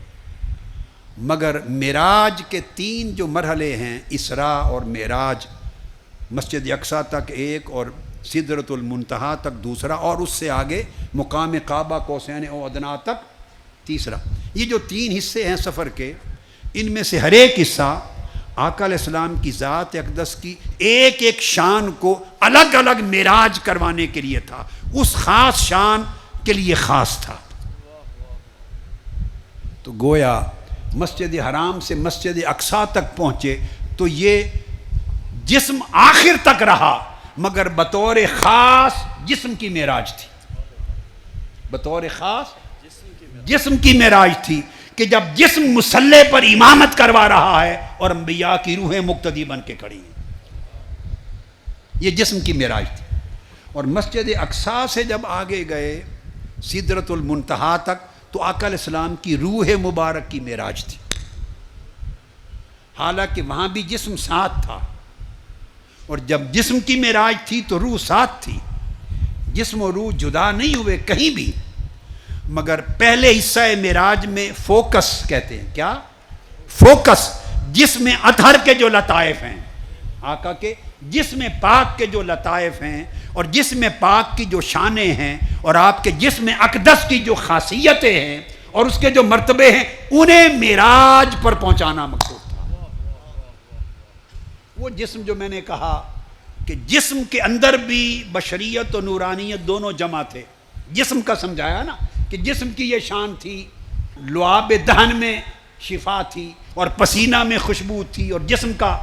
مگر معراج کے تین جو مرحلے ہیں، اسراء اور معراج، مسجد اقصیٰ تک ایک اور سدرۃ المنتہا تک دوسرا، اور اس سے آگے مقام کعبہ قوسین او ادنیٰ تک تیسرا، یہ جو تین حصے ہیں سفر کے، ان میں سے ہر ایک حصہ آقا علیہ السلام کی ذات اقدس کی ایک ایک شان کو الگ الگ معراج کروانے کے لیے تھا، اس خاص شان کے لیے خاص تھا۔ تو گویا مسجد حرام سے مسجد اقصیٰ تک پہنچے تو یہ جسم آخر تک رہا، مگر بطور خاص جسم کی معراج تھی، بطور خاص جسم کی معراج تھی، کہ جب جسم مصلی پر امامت کروا رہا ہے اور انبیاء کی روحیں مقتدی بن کے کھڑی ہیں، یہ جسم کی معراج تھی۔ اور مسجد اقصیٰ سے جب آگے گئے سدرۃ المنتہا تک تو آقا علیہ السلام کی روح مبارک کی معراج تھی، حالانکہ وہاں بھی جسم ساتھ تھا، اور جب جسم کی معراج تھی تو روح ساتھ تھی، جسم و روح جدا نہیں ہوئے کہیں بھی، مگر پہلے حصہ معراج میں فوکس کہتے ہیں، کیا فوکس، جسم اطہر کے جو لطائف ہیں، آقا کے جسم پاک کے جو لطائف ہیں اور جسم پاک کی جو شانیں ہیں اور آپ کے جسم اقدس کی جو خاصیتیں ہیں اور اس کے جو مرتبے ہیں، انہیں معراج پر پہنچانا مقصود تھا۔ وہ جسم جو میں نے کہا کہ جسم کے اندر بھی بشریت اور نورانیت دونوں جمع تھے، جسم کا سمجھایا نا کہ جسم کی یہ شان تھی، لعاب دہن میں شفا تھی اور پسینہ میں خوشبو تھی اور جسم کا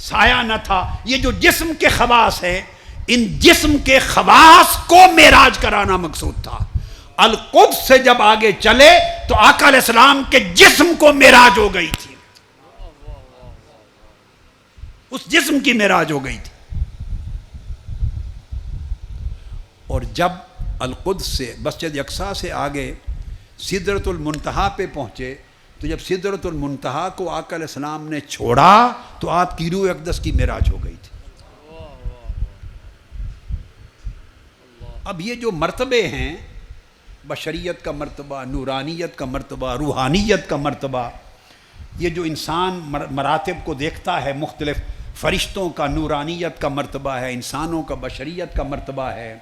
سایہ نہ تھا۔ یہ جو جسم کے خواص ہیں، ان جسم کے خواص کو معراج کرانا مقصود تھا۔ القدس سے جب آگے چلے تو آقا علیہ السلام کے جسم کو معراج ہو گئی تھی، اس جسم کی معراج ہو گئی تھی۔ اور جب القدس سے مسجد اقصیٰ سے آگے سدرۃ المنتہا پہ پہنچے تو جب سدرۃ المنتہا کو آقا علیہ السلام نے چھوڑا تو آپ کی روح اقدس کی معراج ہو گئی تھی۔ اب یہ جو مرتبے ہیں، بشریت کا مرتبہ، نورانیت کا مرتبہ، روحانیت کا مرتبہ، یہ جو انسان مراتب کو دیکھتا ہے، مختلف فرشتوں کا نورانیت کا مرتبہ ہے، انسانوں کا بشریت کا مرتبہ ہے،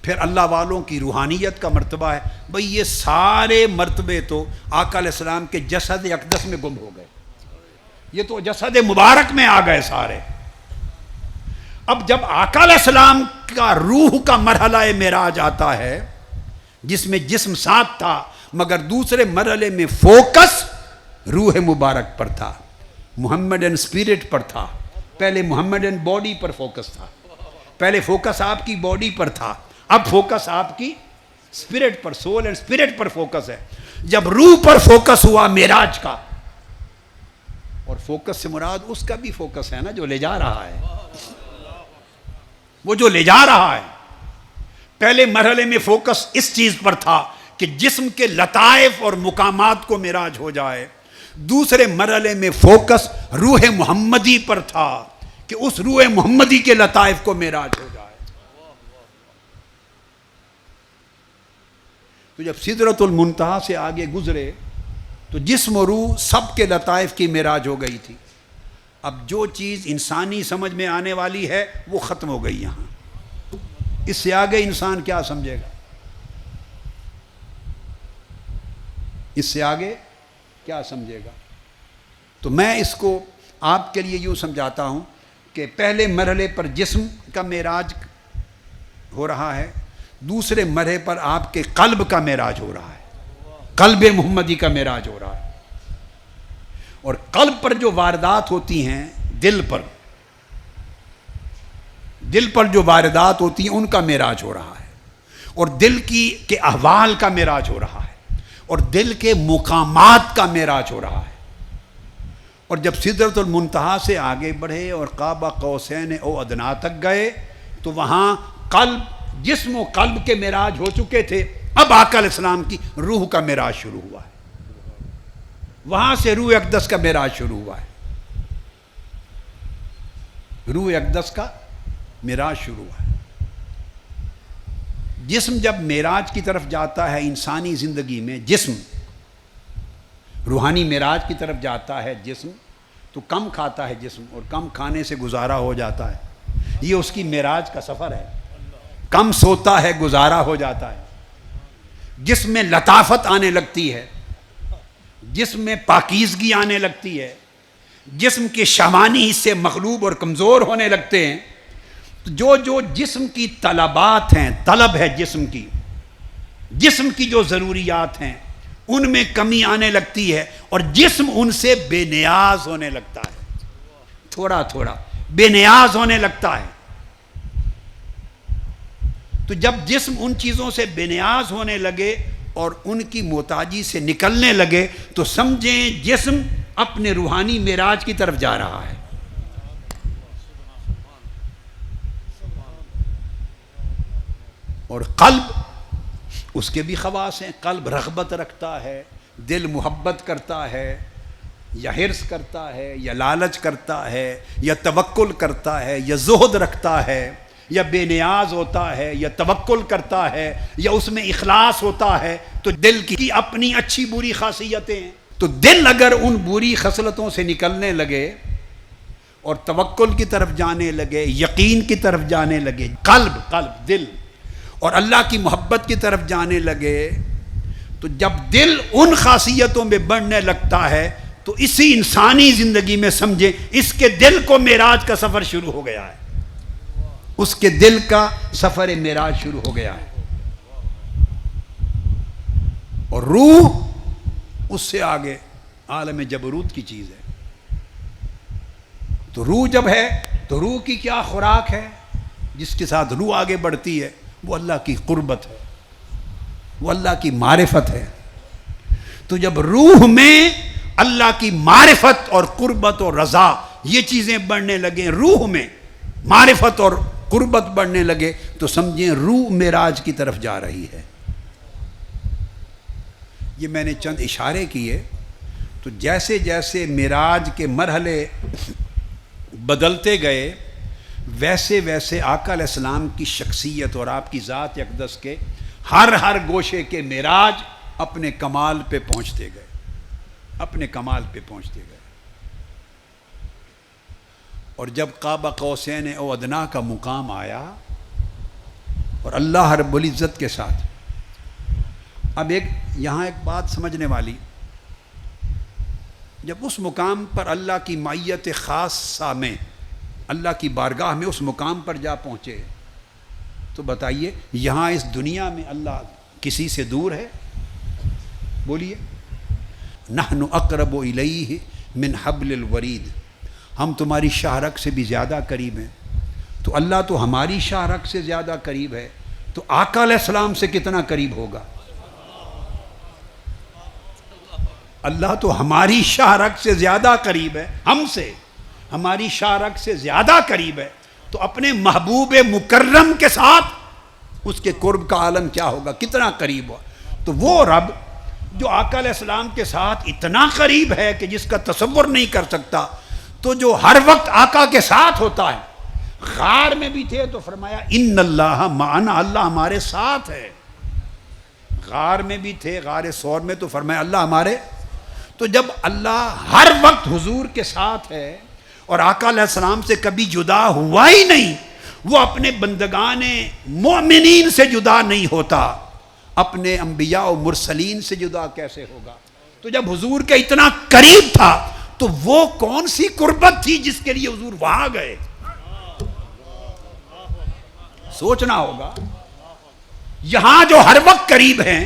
پھر اللہ والوں کی روحانیت کا مرتبہ ہے، بھئی یہ سارے مرتبے تو آقا علیہ السلام کے جسد اقدس میں گم ہو گئے، یہ تو جسد مبارک میں آ گئے سارے۔ اب جب آقا علیہ السلام کا روح کا مرحلہ معراج آتا ہے، جس میں جسم ساتھ تھا مگر دوسرے مرحلے میں فوکس روح مبارک پر تھا، محمدن اسپرٹ پر تھا۔ پہلے محمدن باڈی پر فوکس تھا، پہلے فوکس آپ کی باڈی پر تھا، اب فوکس آپ کی spirit per, civil and spirit per focus ہے۔ جب روح پر فوکس ہوا معراج کا، اور فوکس سے مراد اس کا بھی فوکس ہے نا جو لے جا رہا ہے، وہ جو لے جا رہا ہے۔ پہلے مرحلے میں فوکس اس چیز پر تھا کہ جسم کے لطائف اور مقامات کو معراج ہو جائے، دوسرے مرحلے میں فوکس روح محمدی پر تھا کہ اس روح محمدی کے لطائف کو معراج ہو جائے۔ تو جب سدرۃ المنتہا سے آگے گزرے تو جسم و روح سب کے لطائف کی معراج ہو گئی تھی۔ اب جو چیز انسانی سمجھ میں آنے والی ہے وہ ختم ہو گئی یہاں، اس سے آگے انسان کیا سمجھے گا، اس سے آگے کیا سمجھے گا؟ تو میں اس کو آپ کے لیے یوں سمجھاتا ہوں کہ پہلے مرحلے پر جسم کا معراج ہو رہا ہے، دوسرے مرحلے پر آپ کے قلب کا معراج ہو رہا ہے، قلب محمدی کا معراج ہو رہا ہے. اور قلب پر جو واردات ہوتی ہیں، دل پر جو واردات ہوتی ہیں ان کا معراج ہو رہا ہے، اور دل کے احوال کا معراج ہو رہا ہے، اور دل کے مقامات کا معراج ہو رہا ہے. اور جب سدرۃ المنتہا سے آگے بڑھے اور قاب قوسین او ادنا تک گئے تو وہاں جسم و قلب کے معراج ہو چکے تھے. اب آقا علیہ السلام کی روح کا معراج شروع ہوا ہے، وہاں سے روح اقدس کا معراج شروع ہوا ہے. روح اقدس کا معراج شروع ہوا ہے. جسم جب معراج کی طرف جاتا ہے انسانی زندگی میں، جسم روحانی معراج کی طرف جاتا ہے جسم، تو کم کھاتا ہے جسم اور کم کھانے سے گزارا ہو جاتا ہے. یہ اس کی معراج کا سفر ہے. کم سوتا ہے، گزارا ہو جاتا ہے. جسم میں لطافت آنے لگتی ہے، جسم میں پاکیزگی آنے لگتی ہے، جسم کے شہوانی حصے مغلوب اور کمزور ہونے لگتے ہیں. جو جسم کی طلبات ہیں، طلب ہے جسم کی جو ضروریات ہیں ان میں کمی آنے لگتی ہے، اور جسم ان سے بے نیاز ہونے لگتا ہے، تھوڑا تھوڑا بے نیاز ہونے لگتا ہے. تو جب جسم ان چیزوں سے بے نیاز ہونے لگے اور ان کی محتاجی سے نکلنے لگے تو سمجھیں جسم اپنے روحانی معراج کی طرف جا رہا ہے. اور قلب، اس کے بھی خواص ہیں. قلب رغبت رکھتا ہے، دل محبت کرتا ہے، یا حرص کرتا ہے، یا لالچ کرتا ہے، یا توکل کرتا ہے، یا زہد رکھتا ہے، یا بے نیاز ہوتا ہے، یا توکل کرتا ہے، یا اس میں اخلاص ہوتا ہے. تو دل کی اپنی اچھی بری خاصیتیں ہیں. تو دل اگر ان بری خصلتوں سے نکلنے لگے اور توکل کی طرف جانے لگے، یقین کی طرف جانے لگے، قلب دل اور اللہ کی محبت کی طرف جانے لگے، تو جب دل ان خاصیتوں میں بڑھنے لگتا ہے تو اسی انسانی زندگی میں سمجھیں اس کے دل کو معراج کا سفر شروع ہو گیا ہے. اس کے دل کا سفر معراج شروع ہو گیا ہے. اور روح اس سے آگے عالم جبروت کی چیز ہے. تو روح جب ہے تو روح کی کیا خوراک ہے؟ جس کے ساتھ روح آگے بڑھتی ہے وہ اللہ کی قربت ہے، وہ اللہ کی معرفت ہے. تو جب روح میں اللہ کی معرفت اور قربت اور رضا یہ چیزیں بڑھنے لگیں، روح میں معرفت اور قربت بڑھنے لگے تو سمجھیں روح معراج کی طرف جا رہی ہے. یہ میں نے چند اشارے کیے. تو جیسے جیسے معراج کے مرحلے بدلتے گئے ویسے ویسے آقا علیہ السلام کی شخصیت اور آپ کی ذات اقدس کے ہر گوشے کے معراج اپنے کمال پہ پہنچتے گئے، اپنے کمال پہ پہنچتے گئے. اور جب قاب قوسین او ادنا کا مقام آیا اور اللہ رب العزت کے ساتھ، اب یہاں ایک بات سمجھنے والی، جب اس مقام پر اللہ کی معیت خاصہ میں، اللہ کی بارگاہ میں اس مقام پر جا پہنچے تو بتائیے یہاں اس دنیا میں اللہ کسی سے دور ہے؟ بولیے. نحن اقرب الیہ من حبل الورید، ہم تمہاری شاہ رگ سے بھی زیادہ قریب ہیں. تو اللہ تو ہماری شاہ رگ سے زیادہ قریب ہے، تو آقا علیہ السلام سے کتنا قریب ہوگا؟ اللہ تو ہماری شاہ رگ سے زیادہ قریب ہے، ہم سے ہماری شاہ رگ سے زیادہ قریب ہے. تو اپنے محبوب مکرم کے ساتھ اس کے قرب کا عالم کیا ہوگا، کتنا قریب ہوا. تو وہ رب جو آقا علیہ السلام کے ساتھ اتنا قریب ہے کہ جس کا تصور نہیں کر سکتا، تو جو ہر وقت آقا کے ساتھ ہوتا ہے. غار میں بھی تھے تو فرمایا ان اللہ معنا، اللہ ہمارے ساتھ ہے. غار میں بھی تھے، غار ثور میں، تو فرمایا اللہ ہمارے. تو جب اللہ ہر وقت حضور کے ساتھ ہے اور آقا علیہ السلام سے کبھی جدا ہوا ہی نہیں، وہ اپنے بندگان مومنین سے جدا نہیں ہوتا، اپنے انبیاء و مرسلین سے جدا کیسے ہوگا؟ تو جب حضور کے اتنا قریب تھا تو وہ کون سی قربت تھی جس کے لیے حضور وہاں گئے؟ سوچنا ہوگا. یہاں جو ہر وقت قریب ہیں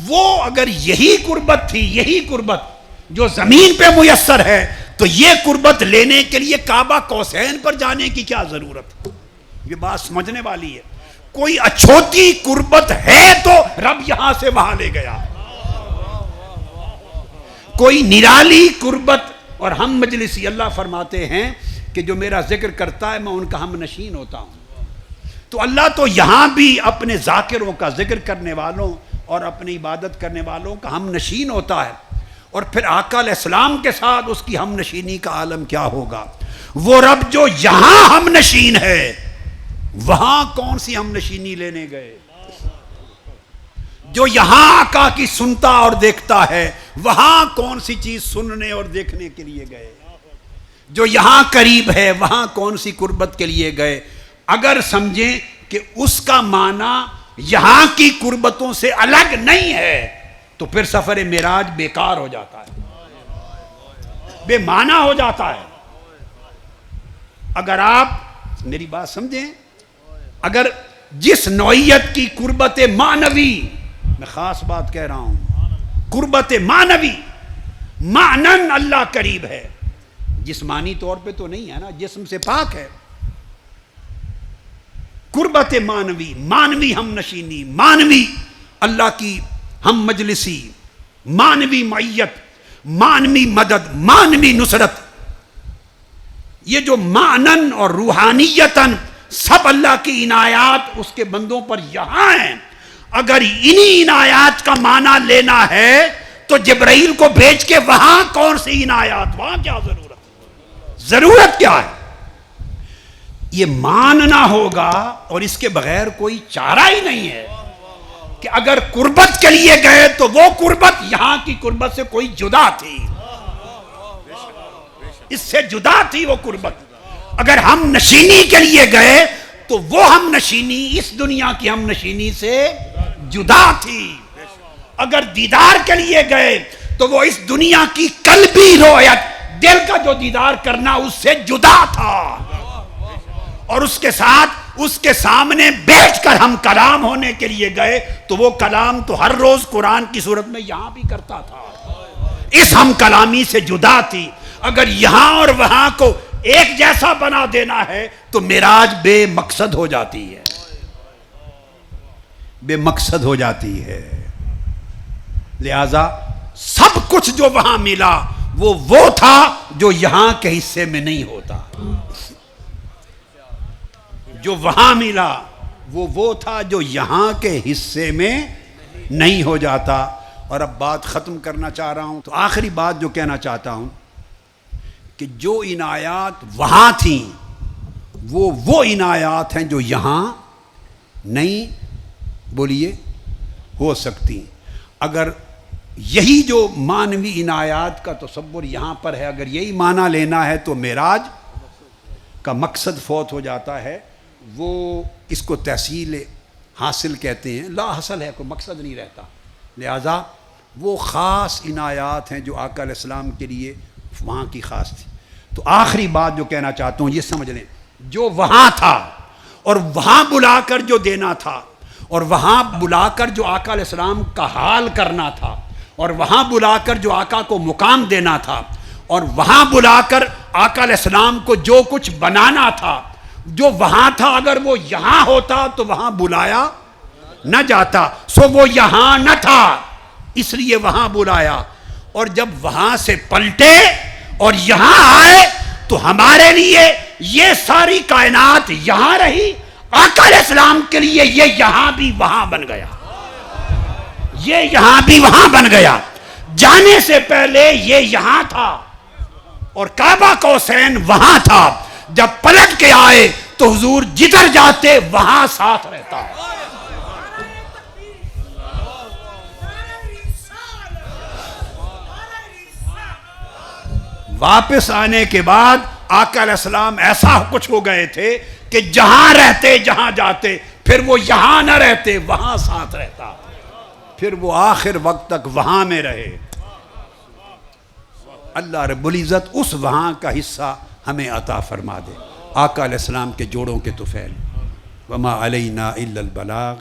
وہ اگر یہی قربت تھی, یہی قربت جو زمین پہ میسر ہے, تو یہ قربت لینے کے لیے کعبہ قوسین پر جانے کی کیا ضرورت؟ یہ بات سمجھنے والی ہے. کوئی اچھوتی قربت ہے تو رب یہاں سے وہاں لے گیا, کوئی نرالی قربت. اور ہم مجلسی, اللہ فرماتے ہیں کہ جو میرا ذکر کرتا ہے میں ان کا ہم نشین ہوتا ہوں. تو اللہ تو یہاں بھی اپنے ذاکروں کا, ذکر کرنے والوں اور اپنی عبادت کرنے والوں کا ہم نشین ہوتا ہے. اور پھر آقا علیہ السلام کے ساتھ اس کی ہم نشینی کا عالم کیا ہوگا. وہ رب جو یہاں ہم نشین ہے وہاں کون سی ہم نشینی لینے گئے؟ جو یہاں آقا کی سنتا اور دیکھتا ہے وہاں کون سی چیز سننے اور دیکھنے کے لیے گئے؟ جو یہاں قریب ہے وہاں کون سی قربت کے لیے گئے؟ اگر سمجھیں کہ اس کا معنی یہاں کی قربتوں سے الگ نہیں ہے تو پھر سفر معراج بیکار ہو جاتا ہے, بے معنی ہو جاتا ہے. اگر آپ میری بات سمجھیں, اگر جس نوعیت کی قربت معنوی, میں خاص بات کہہ رہا ہوں, قربت معنوی, معنن اللہ قریب ہے, جسمانی طور پہ تو نہیں ہے نا, جسم سے پاک ہے. قربت معنوی, معنوی ہم نشینی, معنوی اللہ کی ہم مجلسی, معنوی معیت, معنوی مدد, معنوی نصرت. یہ جو معنن اور روحانیتاً سب اللہ کی عنایات اس کے بندوں پر یہاں ہیں. اگر انہی عنایات کا معنی لینا ہے تو جبرائیل کو بھیج کے وہاں کون سی عنایات, وہاں کیا ضرورت؟ ضرورت کیا ہے؟ یہ ماننا ہوگا, اور اس کے بغیر کوئی چارہ ہی نہیں ہے کہ اگر قربت کے لیے گئے تو وہ قربت یہاں کی قربت سے کوئی جدا تھی, اس سے جدا تھی وہ قربت. اگر ہم نشینی کے لیے گئے تو وہ ہم نشینی اس دنیا کی ہم نشینی سے جدا تھی. اگر دیدار کے لیے گئے تو وہ اس دنیا کی قلبی رویت, دل کا جو دیدار کرنا, اس سے جدا تھا. اور اس کے ساتھ اس کے سامنے بیٹھ کر ہم کلام ہونے کے لیے گئے تو وہ کلام تو ہر روز قرآن کی صورت میں یہاں بھی کرتا تھا, اس ہم کلامی سے جدا تھی. اگر یہاں اور وہاں کو ایک جیسا بنا دینا ہے تو معراج بے مقصد ہو جاتی ہے, بے مقصد ہو جاتی ہے. لہذا سب کچھ جو وہاں ملا وہ تھا جو یہاں کے حصے میں نہیں ہوتا. جو وہاں ملا وہ تھا جو یہاں کے حصے میں نہیں ہو جاتا. اور اب بات ختم کرنا چاہ رہا ہوں, تو آخری بات جو کہنا چاہتا ہوں کہ جو عنایات وہاں تھیں وہ عنایات ہیں جو یہاں نہیں, بولیے, ہو سکتی. اگر یہی جو معنوی عنایات کا تصور یہاں پر ہے, اگر یہی معنی لینا ہے تو معراج کا مقصد فوت ہو جاتا ہے. وہ اس کو تحصیل حاصل کہتے ہیں, لا حاصل ہے, کوئی مقصد نہیں رہتا. لہذا وہ خاص عنایات ہیں جو آقا علیہ السلام کے لیے وہاں کی خاص تھی. تو آخری بات جو کہنا چاہتا ہوں یہ سمجھ لیں, جو وہاں تھا اور وہاں بلا کر جو دینا تھا, اور وہاں بلا کر جو آقا علیہ السلام کا حال کرنا تھا, اور وہاں بلا کر جو آقا کو مقام دینا تھا, اور وہاں بلا کر آقا علیہ السلام کو جو کچھ بنانا تھا, جو وہاں تھا اگر وہ یہاں ہوتا تو وہاں بلایا نہ جاتا. سو وہ یہاں نہ تھا اس لیے وہاں بلایا. اور جب وہاں سے پلٹے اور یہاں آئے تو ہمارے لیے یہ ساری کائنات یہاں رہی, آقا علیہ السلام کے لیے یہ یہاں بھی وہاں بن گیا, یہ یہاں بھی وہاں بن گیا. جانے سے پہلے یہ یہاں تھا اور کعبہ قوسین وہاں تھا. جب پلٹ کے آئے تو حضور جدھر جاتے وہاں ساتھ رہتا. واپس آنے کے بعد آقا علیہ السلام ایسا کچھ ہو گئے تھے کہ جہاں رہتے, جہاں جاتے, پھر وہ یہاں نہ رہتے وہاں ساتھ رہتا, پھر وہ آخر وقت تک وہاں میں رہے. اللہ رب العزت اس وہاں کا حصہ ہمیں عطا فرما دے. آقا علیہ السلام کے جوڑوں کے طفیل. وما علینا الا البلاغ